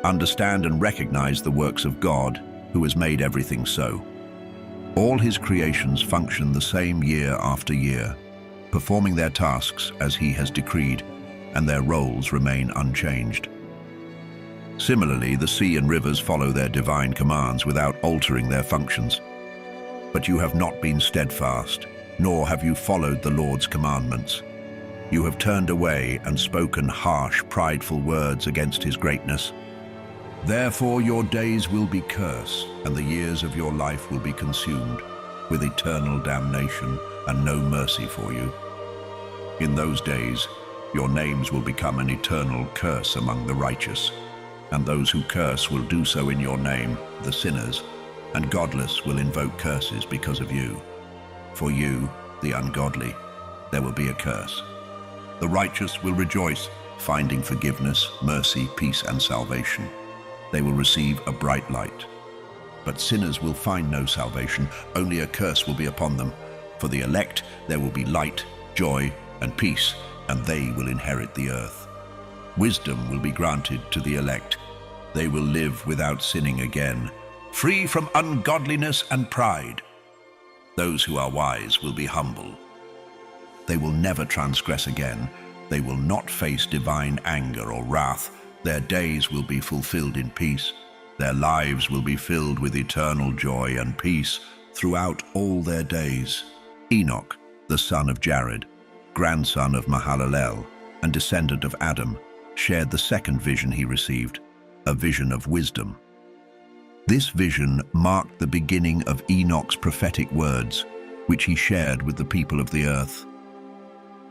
Understand and recognize the works of God, who has made everything so. All his creations function the same year after year, performing their tasks as he has decreed, and their roles remain unchanged. Similarly, the sea and rivers follow their divine commands without altering their functions. But you have not been steadfast, nor have you followed the Lord's commandments. You have turned away and spoken harsh, prideful words against his greatness. Therefore your days will be cursed, and the years of your life will be consumed, with eternal damnation and no mercy for you. In those days, your names will become an eternal curse among the righteous, and those who curse will do so in your name, the sinners, and godless will invoke curses because of you. For you, the ungodly, there will be a curse. The righteous will rejoice, finding forgiveness, mercy, peace, and salvation. They will receive a bright light. But sinners will find no salvation, only a curse will be upon them. For the elect, there will be light, joy, and peace, and they will inherit the earth. Wisdom will be granted to the elect. They will live without sinning again, free from ungodliness and pride. Those who are wise will be humble. They will never transgress again. They will not face divine anger or wrath. Their days will be fulfilled in peace. Their lives will be filled with eternal joy and peace throughout all their days. Enoch, the son of Jared, grandson of Mahalalel, and descendant of Adam, shared the second vision he received, a vision of wisdom. This vision marked the beginning of Enoch's prophetic words, which he shared with the people of the earth.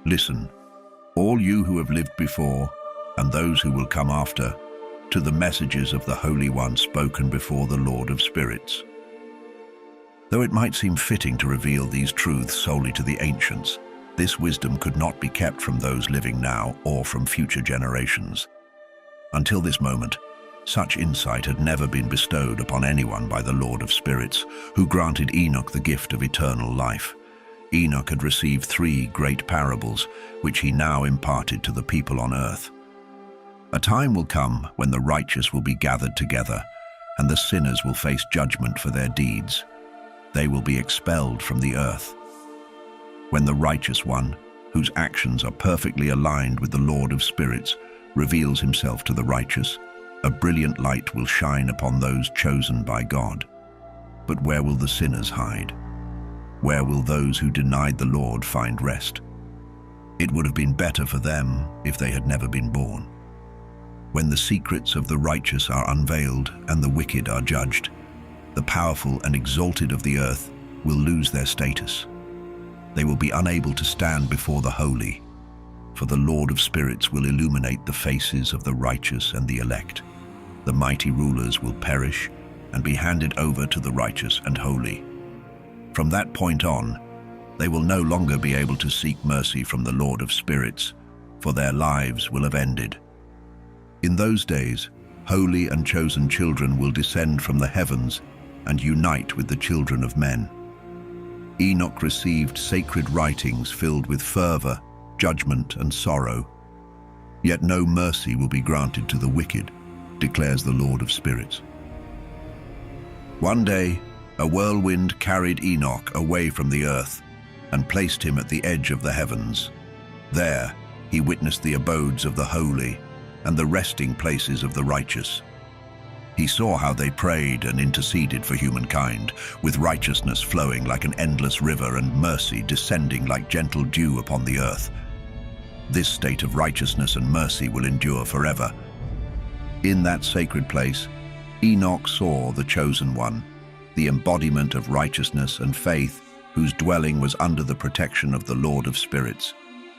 Listen, all you who have lived before, and those who will come after, to the messages of the Holy One spoken before the Lord of Spirits. Though it might seem fitting to reveal these truths solely to the ancients, this wisdom could not be kept from those living now or from future generations. Until this moment, such insight had never been bestowed upon anyone by the Lord of Spirits, who granted Enoch the gift of eternal life. Enoch had received 3 great parables, which he now imparted to the people on earth. A time will come when the righteous will be gathered together, and the sinners will face judgment for their deeds. They will be expelled from the earth. When the righteous one, whose actions are perfectly aligned with the Lord of Spirits, reveals himself to the righteous, a brilliant light will shine upon those chosen by God. But where will the sinners hide? Where will those who denied the Lord find rest? It would have been better for them if they had never been born. When the secrets of the righteous are unveiled and the wicked are judged, the powerful and exalted of the earth will lose their status. They will be unable to stand before the holy, for the Lord of Spirits will illuminate the faces of the righteous and the elect. The mighty rulers will perish and be handed over to the righteous and holy. From that point on, they will no longer be able to seek mercy from the Lord of Spirits, for their lives will have ended. In those days, holy and chosen children will descend from the heavens and unite with the children of men. Enoch received sacred writings filled with fervor, judgment, and sorrow. Yet no mercy will be granted to the wicked, declares the Lord of Spirits. One day, a whirlwind carried Enoch away from the earth and placed him at the edge of the heavens. There, he witnessed the abodes of the holy and the resting places of the righteous. He saw how they prayed and interceded for humankind, with righteousness flowing like an endless river and mercy descending like gentle dew upon the earth. This state of righteousness and mercy will endure forever. In that sacred place, Enoch saw the Chosen One, the embodiment of righteousness and faith, whose dwelling was under the protection of the Lord of Spirits.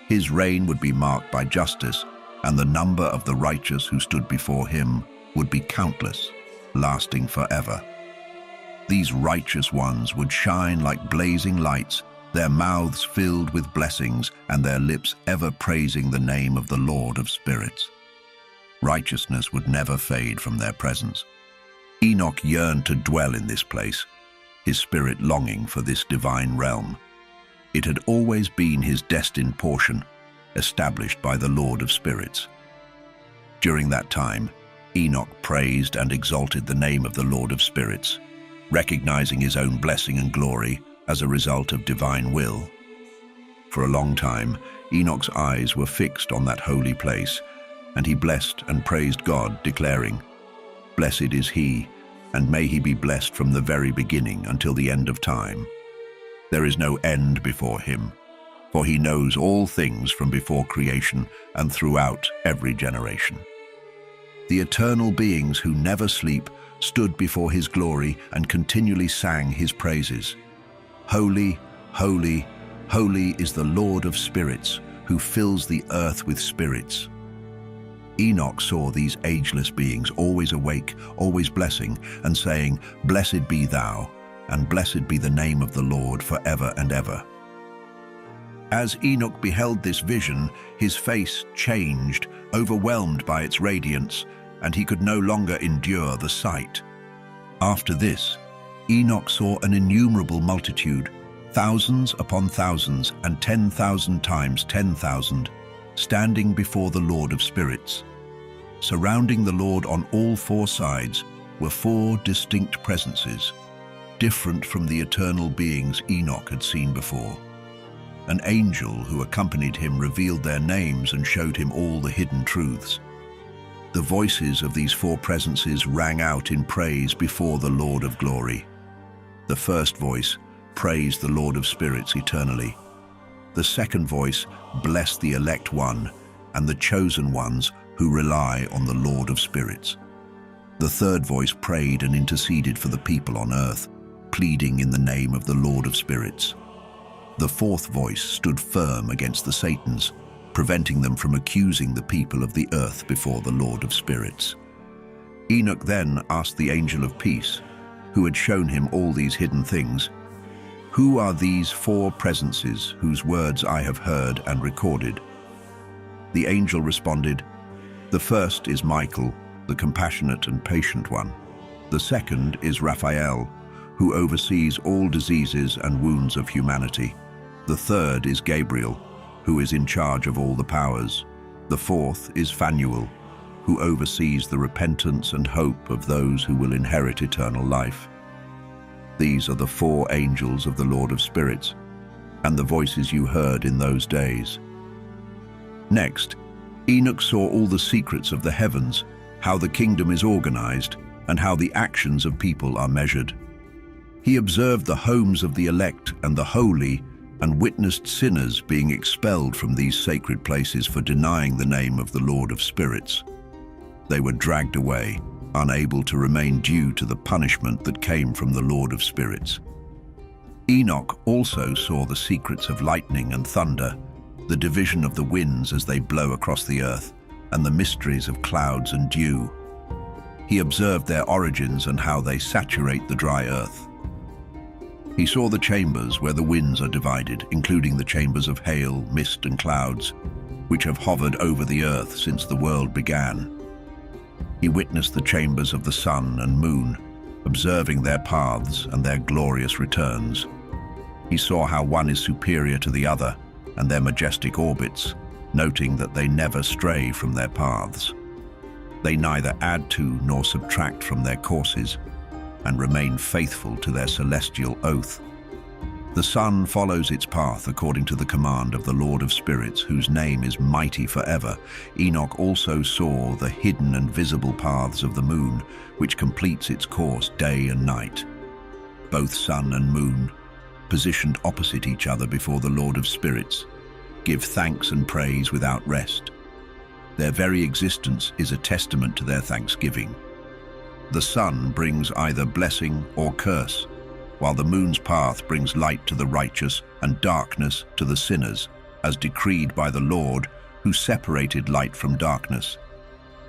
His reign would be marked by justice, and the number of the righteous who stood before him would be countless, lasting forever. These righteous ones would shine like blazing lights, their mouths filled with blessings and their lips ever praising the name of the Lord of Spirits. Righteousness would never fade from their presence. Enoch yearned to dwell in this place, his spirit longing for this divine realm. It had always been his destined portion, established by the Lord of Spirits. During that time, Enoch praised and exalted the name of the Lord of Spirits, recognizing his own blessing and glory as a result of divine will. For a long time, Enoch's eyes were fixed on that holy place, and he blessed and praised God, declaring, "Blessed is he, and may he be blessed from the very beginning until the end of time. There is no end before him, for he knows all things from before creation and throughout every generation." The eternal beings who never sleep stood before his glory and continually sang his praises. Holy, holy, holy is the Lord of Spirits, who fills the earth with spirits. Enoch saw these ageless beings always awake, always blessing, and saying, "Blessed be thou, and blessed be the name of the Lord forever and ever." As Enoch beheld this vision, his face changed, overwhelmed by its radiance, and he could no longer endure the sight. After this, Enoch saw an innumerable multitude, thousands upon thousands and 10,000 times 10,000, standing before the Lord of Spirits. Surrounding the Lord on all four sides were four distinct presences, different from the eternal beings Enoch had seen before. An angel who accompanied him revealed their names and showed him all the hidden truths. The voices of these four presences rang out in praise before the Lord of Glory. The first voice praised the Lord of Spirits eternally. The second voice blessed the elect one and the chosen ones who rely on the Lord of Spirits. The third voice prayed and interceded for the people on earth, pleading in the name of the Lord of Spirits. The fourth voice stood firm against the Satans, preventing them from accusing the people of the earth before the Lord of Spirits. Enoch then asked the angel of peace, who had shown him all these hidden things, "Who are these four presences whose words I have heard and recorded?" The angel responded, "The first is Michael, the compassionate and patient one. The second is Raphael, who oversees all diseases and wounds of humanity. The third is Gabriel, who is in charge of all the powers. The fourth is Phanuel, who oversees the repentance and hope of those who will inherit eternal life. These are the four angels of the Lord of Spirits, and the voices you heard in those days." Next, Enoch saw all the secrets of the heavens, how the kingdom is organized, and how the actions of people are measured. He observed the homes of the elect and the holy, and witnessed sinners being expelled from these sacred places for denying the name of the Lord of Spirits. They were dragged away, unable to remain due to the punishment that came from the Lord of Spirits. Enoch also saw the secrets of lightning and thunder, the division of the winds as they blow across the earth, and the mysteries of clouds and dew. He observed their origins and how they saturate the dry earth. He saw the chambers where the winds are divided, including the chambers of hail, mist, and clouds, which have hovered over the earth since the world began. He witnessed the chambers of the sun and moon, observing their paths and their glorious returns. He saw how one is superior to the other and their majestic orbits, noting that they never stray from their paths. They neither add to nor subtract from their courses, and remain faithful to their celestial oath. The sun follows its path according to the command of the Lord of Spirits, whose name is mighty forever. Enoch also saw the hidden and visible paths of the moon, which completes its course day and night. Both sun and moon, positioned opposite each other before the Lord of Spirits, give thanks and praise without rest. Their very existence is a testament to their thanksgiving. The sun brings either blessing or curse, while the moon's path brings light to the righteous and darkness to the sinners, as decreed by the Lord, who separated light from darkness.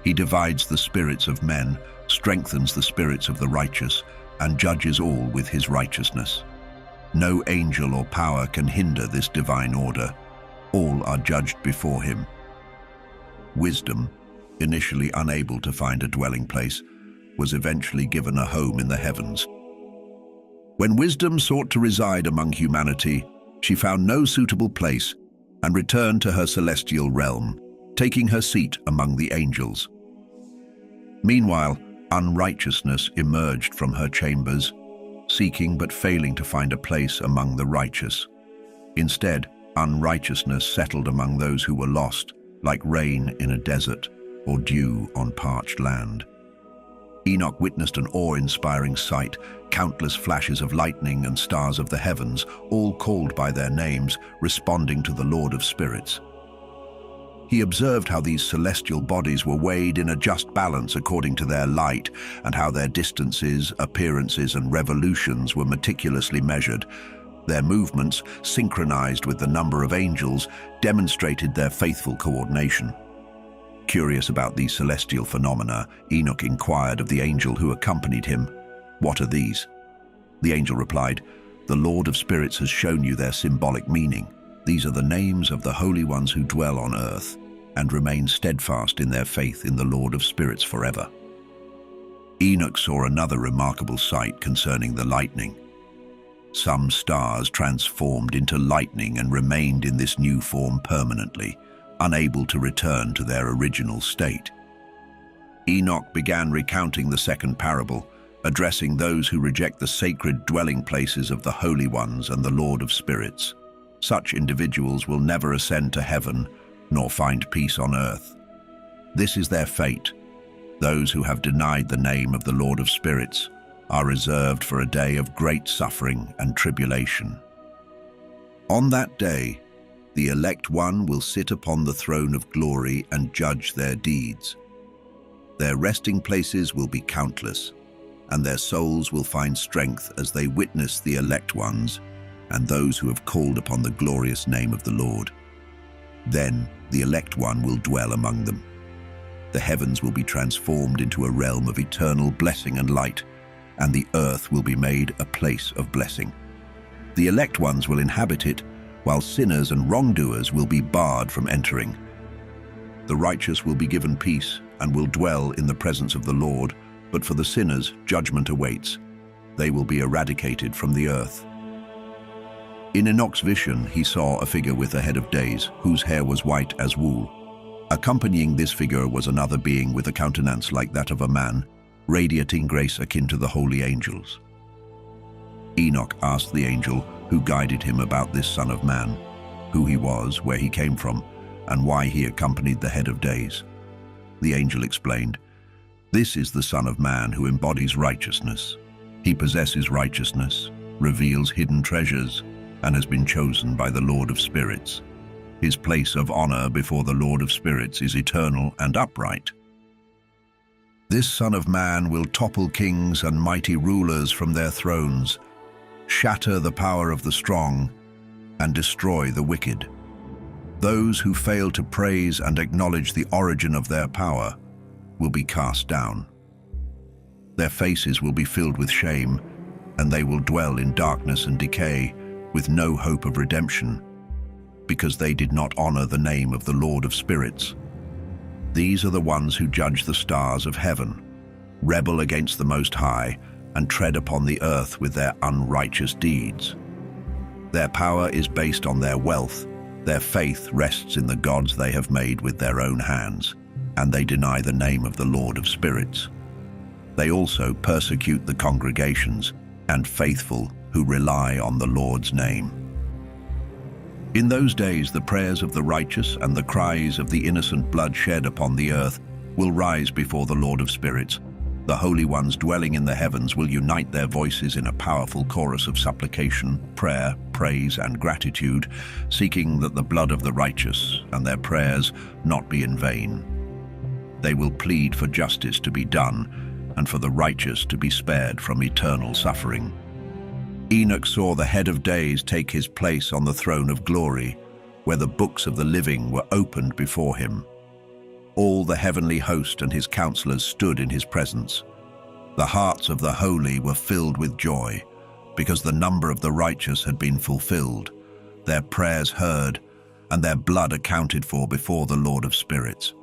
He divides the spirits of men, strengthens the spirits of the righteous, and judges all with his righteousness. No angel or power can hinder this divine order. All are judged before him. Wisdom, initially unable to find a dwelling place, was eventually given a home in the heavens. When wisdom sought to reside among humanity, she found no suitable place and returned to her celestial realm, taking her seat among the angels. Meanwhile, unrighteousness emerged from her chambers, seeking but failing to find a place among the righteous. Instead, unrighteousness settled among those who were lost, like rain in a desert or dew on parched land. Enoch witnessed an awe-inspiring sight, countless flashes of lightning and stars of the heavens, all called by their names, responding to the Lord of Spirits. He observed how these celestial bodies were weighed in a just balance according to their light, and how their distances, appearances, and revolutions were meticulously measured. Their movements, synchronized with the number of angels, demonstrated their faithful coordination. Curious about these celestial phenomena, Enoch inquired of the angel who accompanied him, "What are these?" The angel replied, "The Lord of Spirits has shown you their symbolic meaning. These are the names of the holy ones who dwell on earth and remain steadfast in their faith in the Lord of Spirits forever." Enoch saw another remarkable sight concerning the lightning. Some stars transformed into lightning and remained in this new form permanently, unable to return to their original state. Enoch began recounting the second parable, addressing those who reject the sacred dwelling places of the holy ones and the Lord of Spirits. Such individuals will never ascend to heaven, nor find peace on earth. This is their fate. Those who have denied the name of the Lord of Spirits are reserved for a day of great suffering and tribulation. On that day, the elect one will sit upon the throne of glory and judge their deeds. Their resting places will be countless, and their souls will find strength as they witness the elect ones and those who have called upon the glorious name of the Lord. Then the elect one will dwell among them. The heavens will be transformed into a realm of eternal blessing and light, and the earth will be made a place of blessing. The elect ones will inhabit it, while sinners and wrongdoers will be barred from entering. The righteous will be given peace and will dwell in the presence of the Lord, but for the sinners, judgment awaits. They will be eradicated from the earth. In Enoch's vision, he saw a figure with a head of days, whose hair was white as wool. Accompanying this figure was another being with a countenance like that of a man, radiating grace akin to the holy angels. Enoch asked the angel who guided him about this Son of Man, who he was, where he came from, and why he accompanied the head of days. The angel explained, "This is the Son of Man who embodies righteousness. He possesses righteousness, reveals hidden treasures, and has been chosen by the Lord of Spirits. His place of honor before the Lord of Spirits is eternal and upright. This Son of Man will topple kings and mighty rulers from their thrones, shatter the power of the strong, and destroy the wicked. Those who fail to praise and acknowledge the origin of their power will be cast down. Their faces will be filled with shame, and they will dwell in darkness and decay, with no hope of redemption, because they did not honor the name of the Lord of Spirits. These are the ones who judge the stars of heaven, rebel against the Most High, and tread upon the earth with their unrighteous deeds. Their power is based on their wealth, their faith rests in the gods they have made with their own hands, and they deny the name of the Lord of Spirits. They also persecute the congregations and faithful who rely on the Lord's name. In those days the prayers of the righteous and the cries of the innocent blood shed upon the earth will rise before the Lord of Spirits. The holy ones dwelling in the heavens will unite their voices in a powerful chorus of supplication, prayer, praise, and gratitude, seeking that the blood of the righteous and their prayers not be in vain. They will plead for justice to be done and for the righteous to be spared from eternal suffering. Enoch saw the Head of Days take his place on the throne of glory, where the books of the living were opened before him. All the heavenly host and his counselors stood in his presence. The hearts of the holy were filled with joy, because the number of the righteous had been fulfilled, their prayers heard, and their blood accounted for before the Lord of Spirits.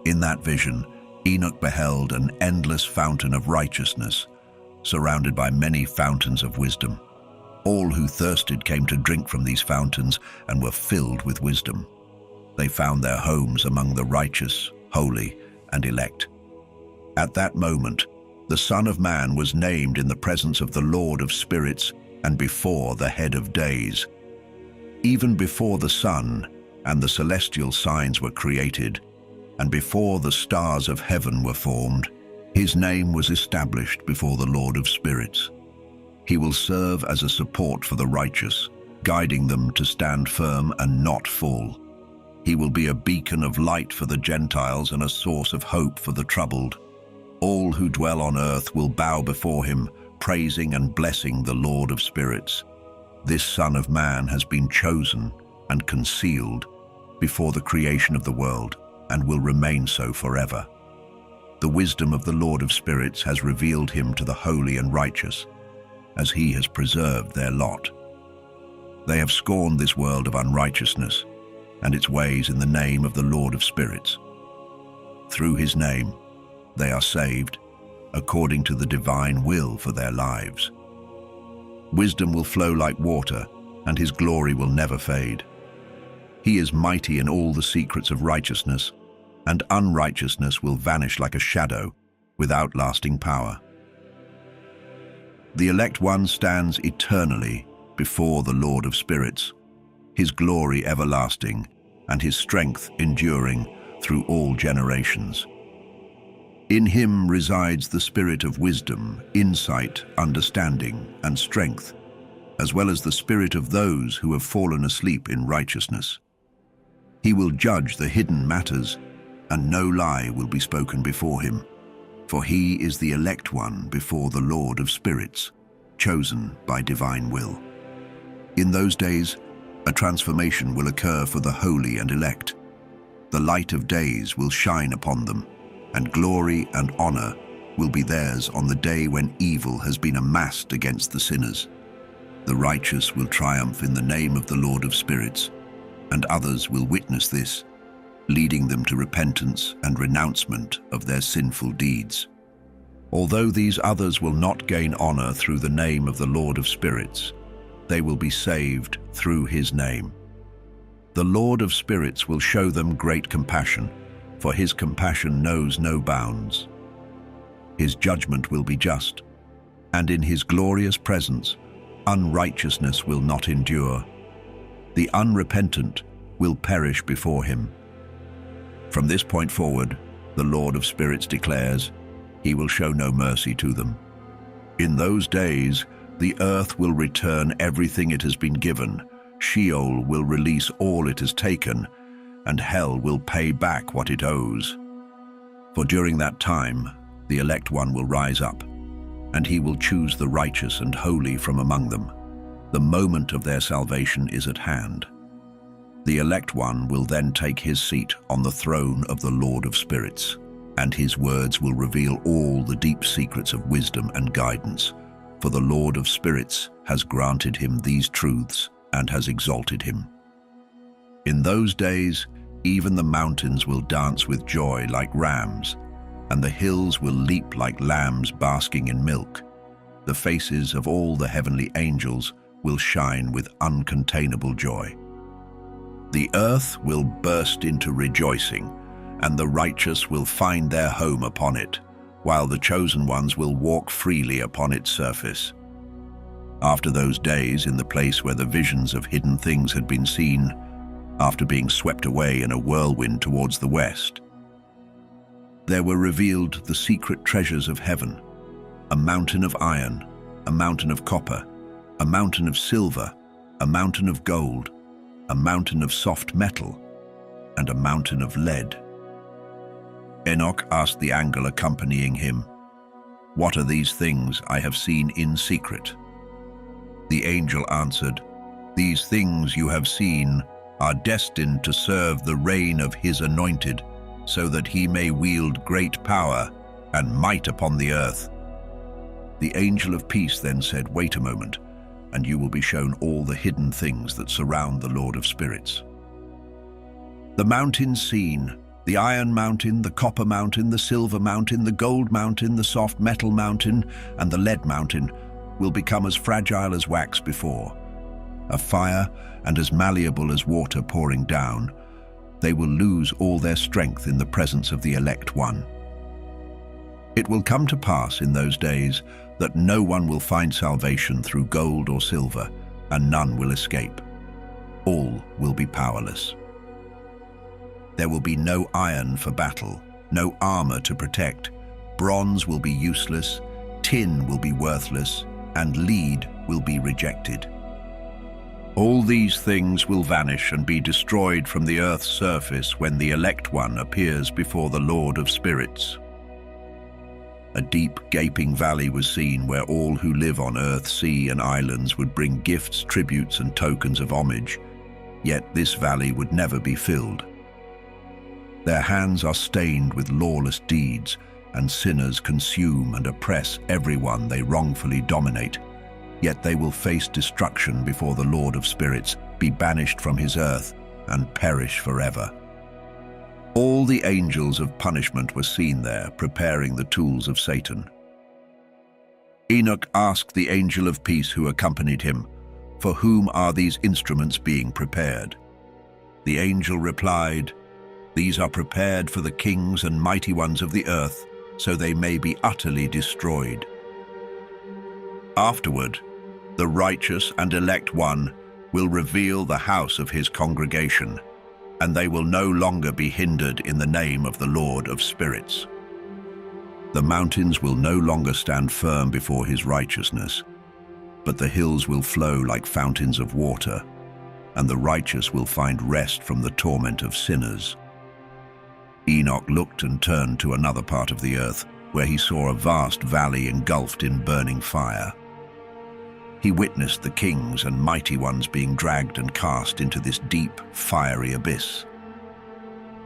In that vision, Enoch beheld an endless fountain of righteousness, surrounded by many fountains of wisdom. All who thirsted came to drink from these fountains and were filled with wisdom. They found their homes among the righteous, holy, and elect. At that moment, the Son of Man was named in the presence of the Lord of Spirits and before the Head of Days. Even before the sun and the celestial signs were created, and before the stars of heaven were formed, his name was established before the Lord of Spirits. He will serve as a support for the righteous, guiding them to stand firm and not fall. He will be a beacon of light for the Gentiles and a source of hope for the troubled. All who dwell on earth will bow before him, praising and blessing the Lord of Spirits. This Son of Man has been chosen and concealed before the creation of the world and will remain so forever. The wisdom of the Lord of Spirits has revealed him to the holy and righteous, as he has preserved their lot. They have scorned this world of unrighteousness and its ways in the name of the Lord of Spirits. Through his name, they are saved, according to the divine will for their lives. Wisdom will flow like water, and his glory will never fade. He is mighty in all the secrets of righteousness, and unrighteousness will vanish like a shadow, without lasting power. The elect one stands eternally before the Lord of Spirits, his glory everlasting, and his strength enduring through all generations. In him resides the spirit of wisdom, insight, understanding, and strength, as well as the spirit of those who have fallen asleep in righteousness. He will judge the hidden matters, and no lie will be spoken before him, for he is the elect one before the Lord of Spirits, chosen by divine will. In those days, a transformation will occur for the holy and elect. The light of days will shine upon them, and glory and honor will be theirs on the day when evil has been amassed against the sinners. The righteous will triumph in the name of the Lord of Spirits, and others will witness this, leading them to repentance and renouncement of their sinful deeds. Although these others will not gain honor through the name of the Lord of Spirits, they will be saved through his name. The Lord of Spirits will show them great compassion, for his compassion knows no bounds. His judgment will be just, and in his glorious presence, unrighteousness will not endure. The unrepentant will perish before him. From this point forward, the Lord of Spirits declares, he will show no mercy to them. In those days, the earth will return everything it has been given, Sheol will release all it has taken, and hell will pay back what it owes. For during that time, the elect one will rise up, and he will choose the righteous and holy from among them. The moment of their salvation is at hand. The elect one will then take his seat on the throne of the Lord of Spirits, and his words will reveal all the deep secrets of wisdom and guidance, for the Lord of Spirits has granted him these truths and has exalted him. In those days, even the mountains will dance with joy like rams, and the hills will leap like lambs basking in milk. the faces of all the heavenly angels will shine with uncontainable joy. The earth will burst into rejoicing, and the righteous will find their home upon it, while the chosen ones will walk freely upon its surface. After those days, in the place where the visions of hidden things had been seen, after being swept away in a whirlwind towards the west, there were revealed the secret treasures of heaven, a mountain of iron, a mountain of copper, a mountain of silver, a mountain of gold, a mountain of soft metal, and a mountain of lead. Enoch asked the angel accompanying him, "What are these things I have seen in secret?" The angel answered, "These things you have seen are destined to serve the reign of his anointed, so that he may wield great power and might upon the earth." The angel of peace then said, "Wait a moment, and you will be shown all the hidden things that surround the Lord of Spirits. The mountains seen, the iron mountain, the copper mountain, the silver mountain, the gold mountain, the soft metal mountain, and the lead mountain will become as fragile as wax before, a fire and as malleable as water pouring down. They will lose all their strength in the presence of the elect one. It will come to pass in those days that no one will find salvation through gold or silver, and none will escape. All will be powerless. There will be no iron for battle, no armor to protect. Bronze will be useless, tin will be worthless, and lead will be rejected. All these things will vanish and be destroyed from the earth's surface when the elect one appears before the Lord of Spirits. A deep, gaping valley was seen where all who live on earth, sea, and islands would bring gifts, tributes, and tokens of homage. Yet this valley would never be filled. Their hands are stained with lawless deeds, and sinners consume and oppress everyone they wrongfully dominate. Yet they will face destruction before the Lord of Spirits, be banished from his earth, and perish forever. All the angels of punishment were seen there, preparing the tools of Satan. Enoch asked the angel of peace who accompanied him, "For whom are these instruments being prepared?" The angel replied, "These are prepared for the kings and mighty ones of the earth, so they may be utterly destroyed. Afterward, the righteous and elect one will reveal the house of his congregation, and they will no longer be hindered in the name of the Lord of Spirits. The mountains will no longer stand firm before his righteousness, but the hills will flow like fountains of water, and the righteous will find rest from the torment of sinners." Enoch looked and turned to another part of the earth, where he saw a vast valley engulfed in burning fire. He witnessed the kings and mighty ones being dragged and cast into this deep, fiery abyss.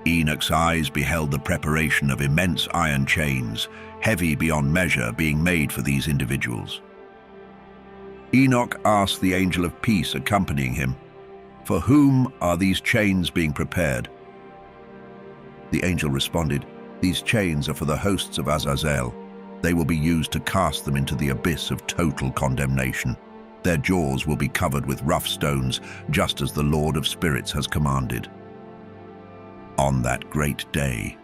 Enoch's eyes beheld the preparation of immense iron chains, heavy beyond measure, being made for these individuals. Enoch asked the angel of peace accompanying him, "For whom are these chains being prepared?" The angel responded, "These chains are for the hosts of Azazel. They will be used to cast them into the abyss of total condemnation. Their jaws will be covered with rough stones, just as the Lord of Spirits has commanded. On that great day,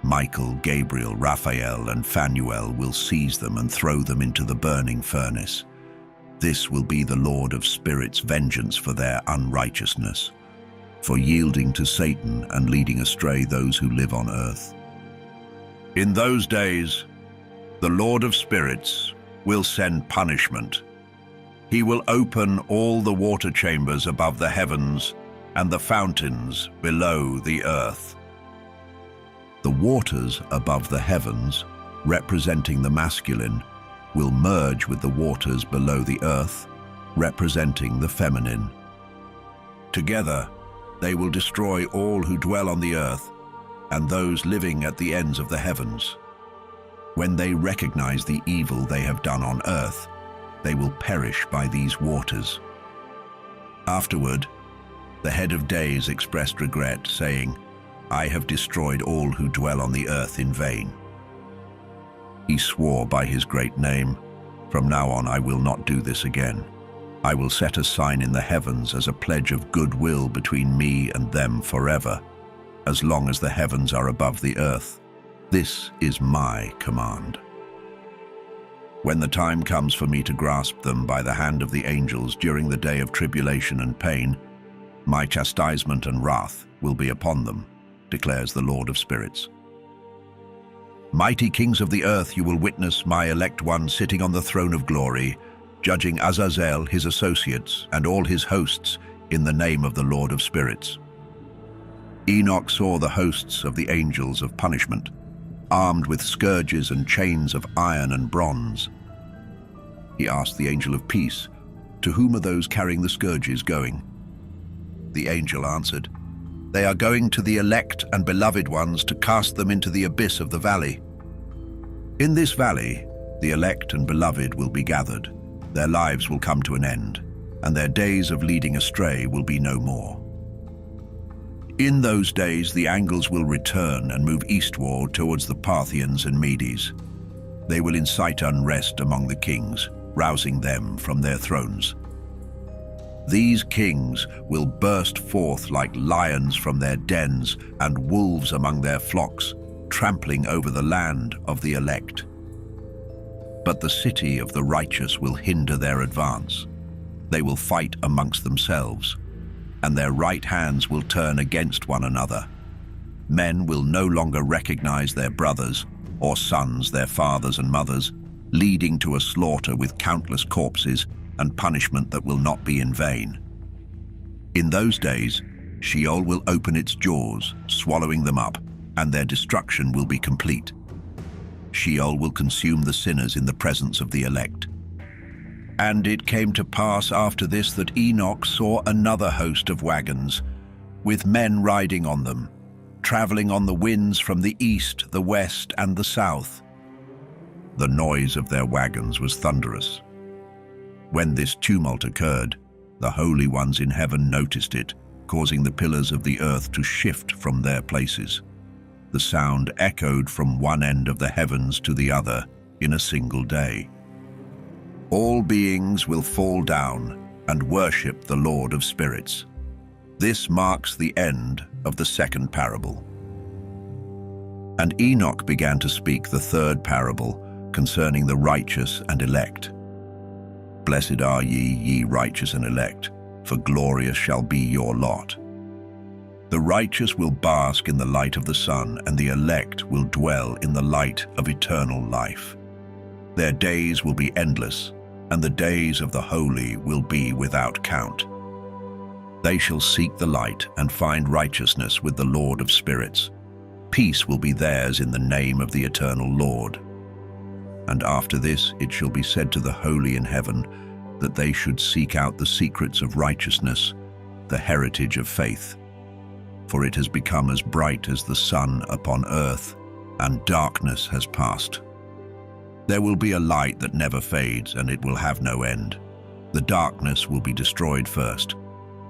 Michael, Gabriel, Raphael, and Phanuel will seize them and throw them into the burning furnace. This will be the Lord of Spirits' vengeance for their unrighteousness, for yielding to Satan and leading astray those who live on earth. In those days, the Lord of Spirits will send punishment. He will open all the water chambers above the heavens and the fountains below the earth." The waters above the heavens, representing the masculine, will merge with the waters below the earth, representing the feminine. Together, they will destroy all who dwell on the earth and those living at the ends of the heavens. When they recognize the evil they have done on earth, they will perish by these waters. Afterward, the head of days expressed regret, saying, "I have destroyed all who dwell on the earth in vain." He swore by his great name, From now on, I will not do this again. I will set a sign in the heavens as a pledge of goodwill between me and them forever, as long as the heavens are above the earth. This is my command. When the time comes for me to grasp them by the hand of the angels during the day of tribulation and pain, my chastisement and wrath will be upon them, declares the Lord of Spirits. Mighty kings of the earth, you will witness my elect one sitting on the throne of glory, judging Azazel, his associates, and all his hosts in the name of the Lord of Spirits. Enoch saw the hosts of the angels of punishment, armed with scourges and chains of iron and bronze. He asked the angel of peace, "To whom are those carrying the scourges going?" The angel answered, "They are going to the elect and beloved ones to cast them into the abyss of the valley. In this valley, the elect and beloved will be gathered. Their lives will come to an end, and their days of leading astray will be no more. In those days, the angles will return and move eastward towards the Parthians and Medes. They will incite unrest among the kings, rousing them from their thrones. These kings will burst forth like lions from their dens and wolves among their flocks, trampling over the land of the elect. But the city of the righteous will hinder their advance. They will fight amongst themselves, and their right hands will turn against one another. Men will no longer recognize their brothers, or sons their fathers and mothers, leading to a slaughter with countless corpses and punishment that will not be in vain. In those days, Sheol will open its jaws, swallowing them up, and their destruction will be complete. Sheol will consume the sinners in the presence of the elect. And it came to pass after this that Enoch saw another host of wagons, with men riding on them, traveling on the winds from the east, the west, and the south. The noise of their wagons was thunderous. When this tumult occurred, the holy ones in heaven noticed it, causing the pillars of the earth to shift from their places. The sound echoed from one end of the heavens to the other in a single day. All beings will fall down and worship the Lord of Spirits. This marks the end of the second parable. And Enoch began to speak the third parable concerning the righteous and elect. Blessed are ye righteous and elect, for glorious shall be your lot. The righteous will bask in the light of the sun, and the elect will dwell in the light of eternal life. Their days will be endless, and the days of the holy will be without count. They shall seek the light and find righteousness with the Lord of Spirits. Peace will be theirs in the name of the eternal Lord. And after this it shall be said to the holy in heaven that they should seek out the secrets of righteousness, the heritage of faith. For it has become as bright as the sun upon earth, and darkness has passed. There will be a light that never fades, and it will have no end. The darkness will be destroyed first,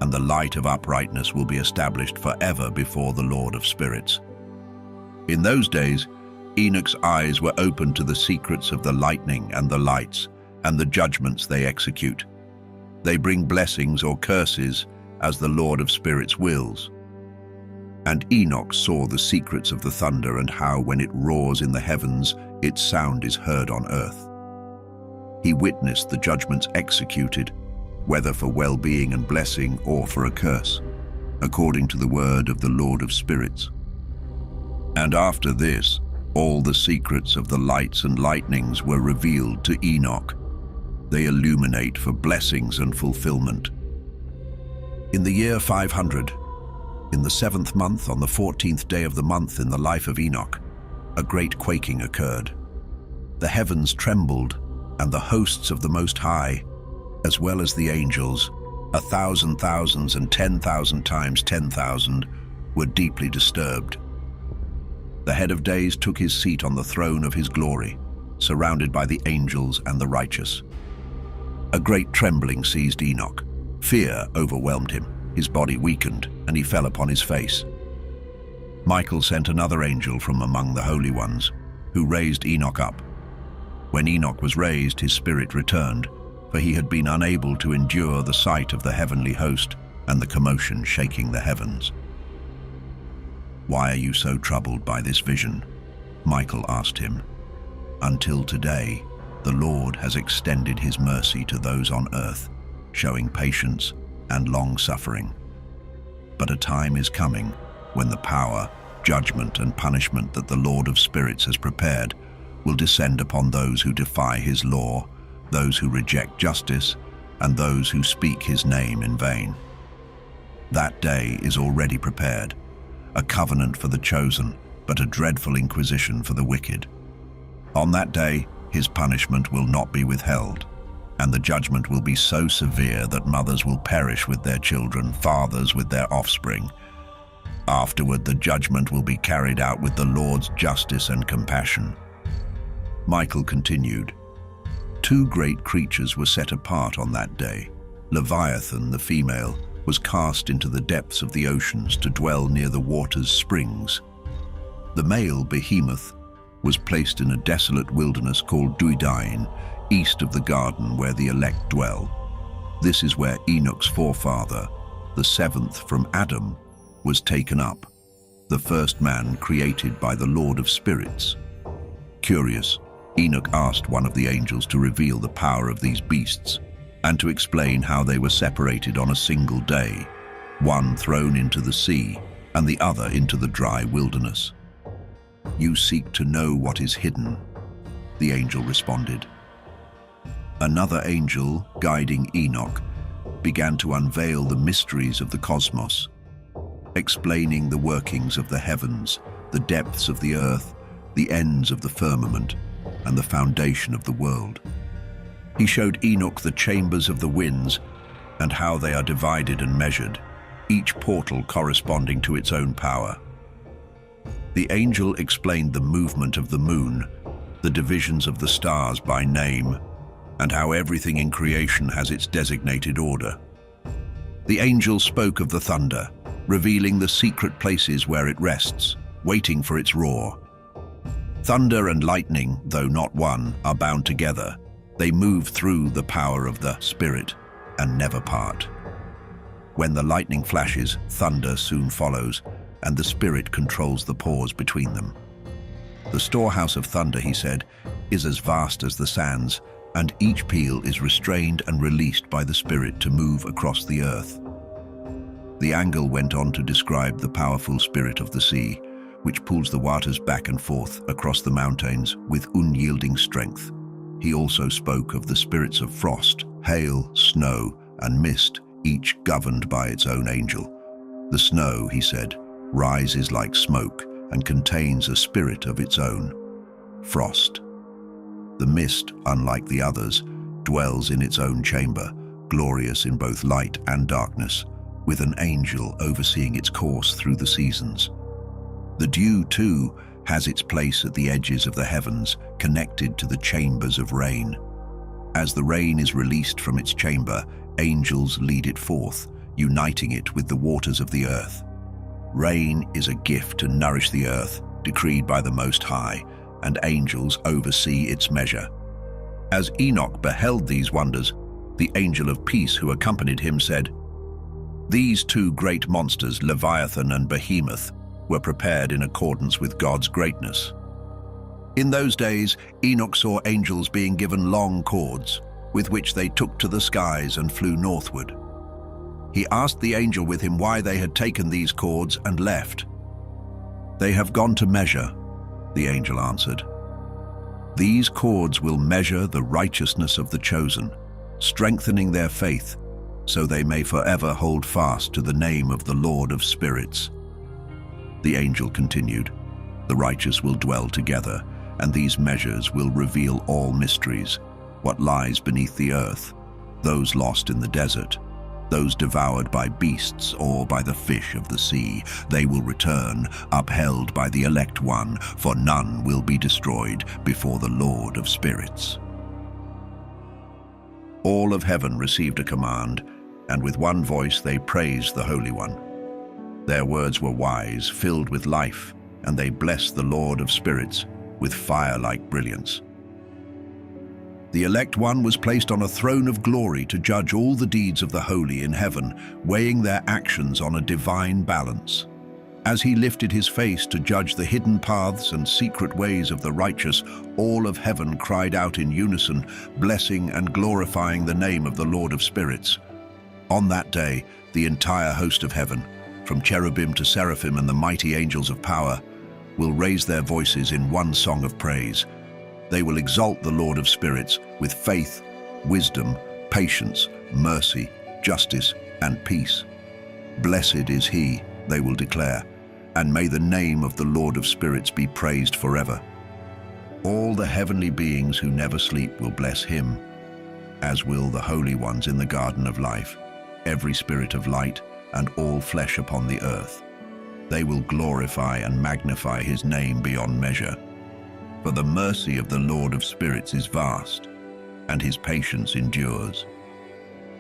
and the light of uprightness will be established forever before the Lord of Spirits. In those days, Enoch's eyes were opened to the secrets of the lightning and the lights, and the judgments they execute. They bring blessings or curses as the Lord of Spirits wills. And Enoch saw the secrets of the thunder, and how when it roars in the heavens, its sound is heard on earth. He witnessed the judgments executed, whether for well-being and blessing or for a curse, according to the word of the Lord of Spirits. And after this, all the secrets of the lights and lightnings were revealed to Enoch. They illuminate for blessings and fulfillment. In the year 500, in the 7th month, on the 14th day of the month in the life of Enoch, a great quaking occurred. The heavens trembled, and the hosts of the Most High, as well as the angels, 1,000 thousands and 10,000 times 10,000, were deeply disturbed. The head of days took his seat on the throne of his glory, surrounded by the angels and the righteous. A great trembling seized Enoch. Fear overwhelmed him. His body weakened, and he fell upon his face. Michael sent another angel from among the holy ones, who raised Enoch up. When Enoch was raised, his spirit returned, for he had been unable to endure the sight of the heavenly host and the commotion shaking the heavens. "Why are you so troubled by this vision?" Michael asked him. "Until today, the Lord has extended his mercy to those on earth, showing patience and long-suffering. But a time is coming when the power, judgment, and punishment that the Lord of Spirits has prepared will descend upon those who defy his law, those who reject justice, and those who speak his name in vain. That day is already prepared, a covenant for the chosen, but a dreadful inquisition for the wicked. On that day, his punishment will not be withheld, and the judgment will be so severe that mothers will perish with their children, fathers with their offspring. Afterward, the judgment will be carried out with the Lord's justice and compassion." Michael continued, "Two great creatures were set apart on that day. Leviathan, the female, was cast into the depths of the oceans to dwell near the water's springs. The male, Behemoth, was placed in a desolate wilderness called Duidain, east of the garden where the elect dwell. This is where Enoch's forefather, the seventh from Adam, was taken up, the first man created by the Lord of Spirits. Curious, Enoch asked one of the angels to reveal the power of these beasts and to explain how they were separated on a single day, one thrown into the sea and the other into the dry wilderness. "You seek to know what is hidden," the angel responded. Another angel, guiding Enoch, began to unveil the mysteries of the cosmos, explaining the workings of the heavens, the depths of the earth, the ends of the firmament, and the foundation of the world. He showed Enoch the chambers of the winds and how they are divided and measured, each portal corresponding to its own power. The angel explained the movement of the moon, the divisions of the stars by name, and how everything in creation has its designated order. The angel spoke of the thunder, revealing the secret places where it rests, waiting for its roar. Thunder and lightning, though not one, are bound together. They move through the power of the Spirit and never part. When the lightning flashes, thunder soon follows, and the Spirit controls the pause between them. The storehouse of thunder, he said, is as vast as the sands, and each peal is restrained and released by the Spirit to move across the earth. The angel went on to describe the powerful spirit of the sea, which pulls the waters back and forth across the mountains with unyielding strength. He also spoke of the spirits of frost, hail, snow, and mist, each governed by its own angel. The snow, he said, rises like smoke and contains a spirit of its own, frost. The mist, unlike the others, dwells in its own chamber, glorious in both light and darkness, with an angel overseeing its course through the seasons. The dew, too, has its place at the edges of the heavens, connected to the chambers of rain. As the rain is released from its chamber, angels lead it forth, uniting it with the waters of the earth. Rain is a gift to nourish the earth, decreed by the Most High, and angels oversee its measure. As Enoch beheld these wonders, the angel of peace who accompanied him said, "These two great monsters, Leviathan and Behemoth, were prepared in accordance with God's greatness." In those days, Enoch saw angels being given long cords, with which they took to the skies and flew northward. He asked the angel with him why they had taken these cords and left. "They have gone to measure," the angel answered. "These cords will measure the righteousness of the chosen, strengthening their faith, so they may forever hold fast to the name of the Lord of Spirits." The angel continued, "The righteous will dwell together, and these measures will reveal all mysteries, what lies beneath the earth, those lost in the desert, those devoured by beasts or by the fish of the sea. They will return, upheld by the elect one, for none will be destroyed before the Lord of Spirits." All of heaven received a command, and with one voice they praised the Holy One. Their words were wise, filled with life, and they blessed the Lord of Spirits with fire-like brilliance. The elect one was placed on a throne of glory to judge all the deeds of the holy in heaven, weighing their actions on a divine balance. As he lifted his face to judge the hidden paths and secret ways of the righteous, all of heaven cried out in unison, blessing and glorifying the name of the Lord of Spirits. On that day, the entire host of heaven, from cherubim to seraphim and the mighty angels of power, will raise their voices in one song of praise. They will exalt the Lord of Spirits with faith, wisdom, patience, mercy, justice, and peace. Blessed is he, they will declare, and may the name of the Lord of Spirits be praised forever. All the heavenly beings who never sleep will bless him, as will the holy ones in the garden of life, every spirit of light, and all flesh upon the earth. They will glorify and magnify his name beyond measure. For the mercy of the Lord of Spirits is vast, and his patience endures.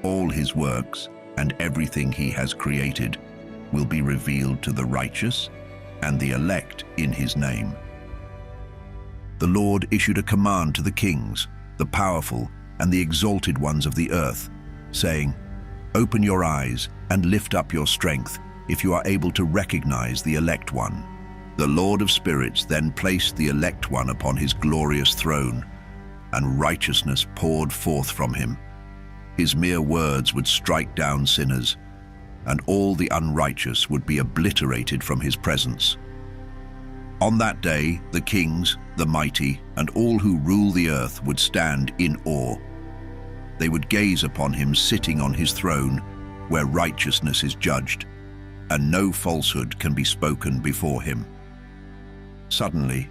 All his works and everything he has created will be revealed to the righteous and the elect in his name. The Lord issued a command to the kings, the powerful, and the exalted ones of the earth, saying, "Open your eyes and lift up your strength, if you are able to recognize the elect one." The Lord of Spirits then placed the elect one upon his glorious throne, and righteousness poured forth from him. His mere words would strike down sinners, and all the unrighteous would be obliterated from his presence. On that day, the kings, the mighty, and all who rule the earth would stand in awe. They would gaze upon him sitting on his throne, where righteousness is judged, and no falsehood can be spoken before him. Suddenly,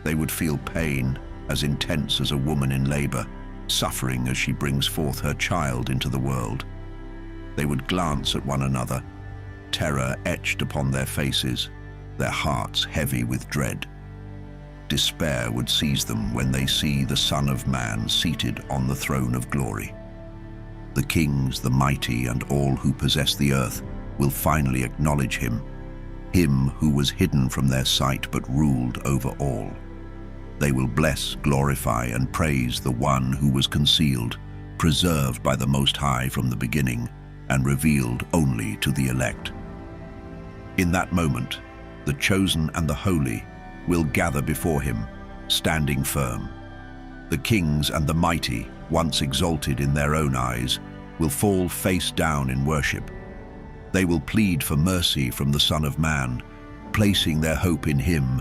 they would feel pain as intense as a woman in labor, suffering as she brings forth her child into the world. They would glance at one another, terror etched upon their faces, their hearts heavy with dread. Despair would seize them when they see the Son of Man seated on the throne of glory. The kings, the mighty, and all who possess the earth will finally acknowledge him who was hidden from their sight but ruled over all. They will bless, glorify, and praise the one who was concealed, preserved by the Most High from the beginning, and revealed only to the elect. In that moment, the chosen and the holy will gather before him, standing firm. The kings and the mighty, once exalted in their own eyes, will fall face down in worship. They will plead for mercy from the Son of Man, placing their hope in him.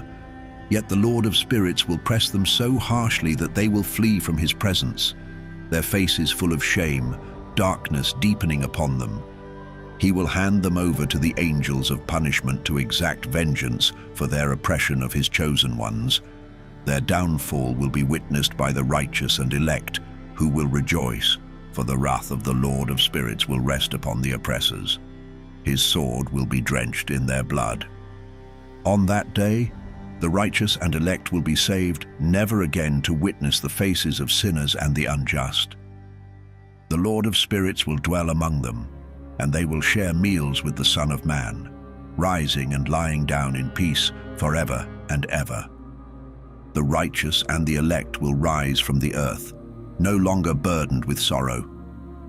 Yet the Lord of Spirits will press them so harshly that they will flee from his presence, their faces full of shame, darkness deepening upon them. He will hand them over to the angels of punishment to exact vengeance for their oppression of his chosen ones. Their downfall will be witnessed by the righteous and elect, who will rejoice, for the wrath of the Lord of Spirits will rest upon the oppressors. His sword will be drenched in their blood. On that day, the righteous and elect will be saved, never again to witness the faces of sinners and the unjust. The Lord of Spirits will dwell among them, and they will share meals with the Son of Man, rising and lying down in peace forever and ever. The righteous and the elect will rise from the earth, no longer burdened with sorrow.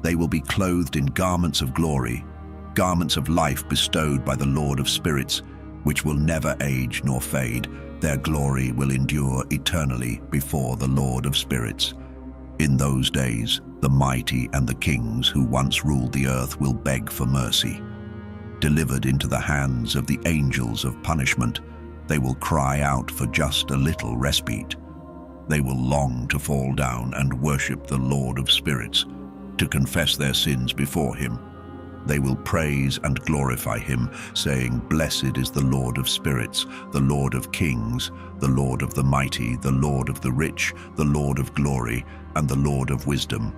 They will be clothed in garments of glory, garments of life bestowed by the Lord of Spirits, which will never age nor fade. Their glory will endure eternally before the Lord of Spirits. In those days, the mighty and the kings who once ruled the earth will beg for mercy. Delivered into the hands of the angels of punishment, they will cry out for just a little respite. They will long to fall down and worship the Lord of Spirits, to confess their sins before him. They will praise and glorify him, saying, "Blessed is the Lord of Spirits, the Lord of Kings, the Lord of the Mighty, the Lord of the Rich, the Lord of Glory, and the Lord of Wisdom."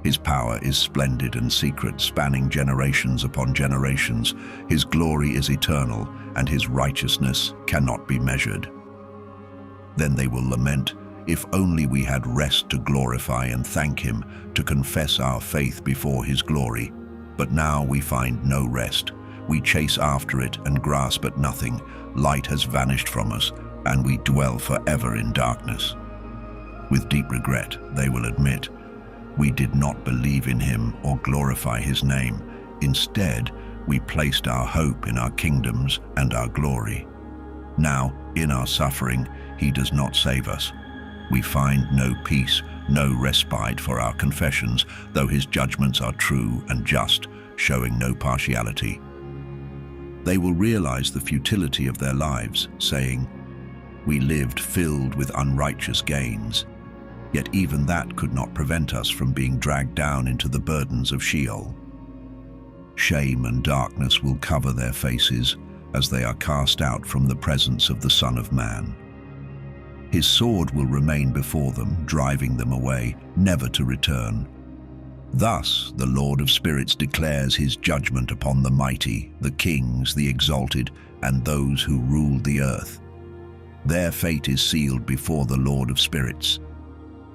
His power is splendid and secret, spanning generations upon generations. His glory is eternal, and his righteousness cannot be measured. Then they will lament, "If only we had rest to glorify and thank him, to confess our faith before his glory. But now we find no rest. We chase after it and grasp at nothing. Light has vanished from us, and we dwell forever in darkness." With deep regret, they will admit, "We did not believe in him or glorify his name. Instead, we placed our hope in our kingdoms and our glory. Now, in our suffering, he does not save us. We find no peace, no respite for our confessions, though his judgments are true and just, showing no partiality." They will realize the futility of their lives, saying, "We lived filled with unrighteous gains." Yet even that could not prevent us from being dragged down into the burdens of Sheol. Shame and darkness will cover their faces as they are cast out from the presence of the Son of Man. His sword will remain before them, driving them away, never to return. Thus the Lord of Spirits declares his judgment upon the mighty, the kings, the exalted, and those who rule the earth. Their fate is sealed before the Lord of Spirits.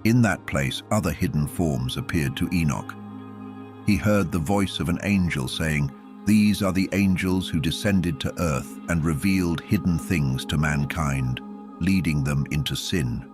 In that place other hidden forms appeared to Enoch. He heard the voice of an angel saying, "These are the angels who descended to earth and revealed hidden things to mankind, leading them into sin."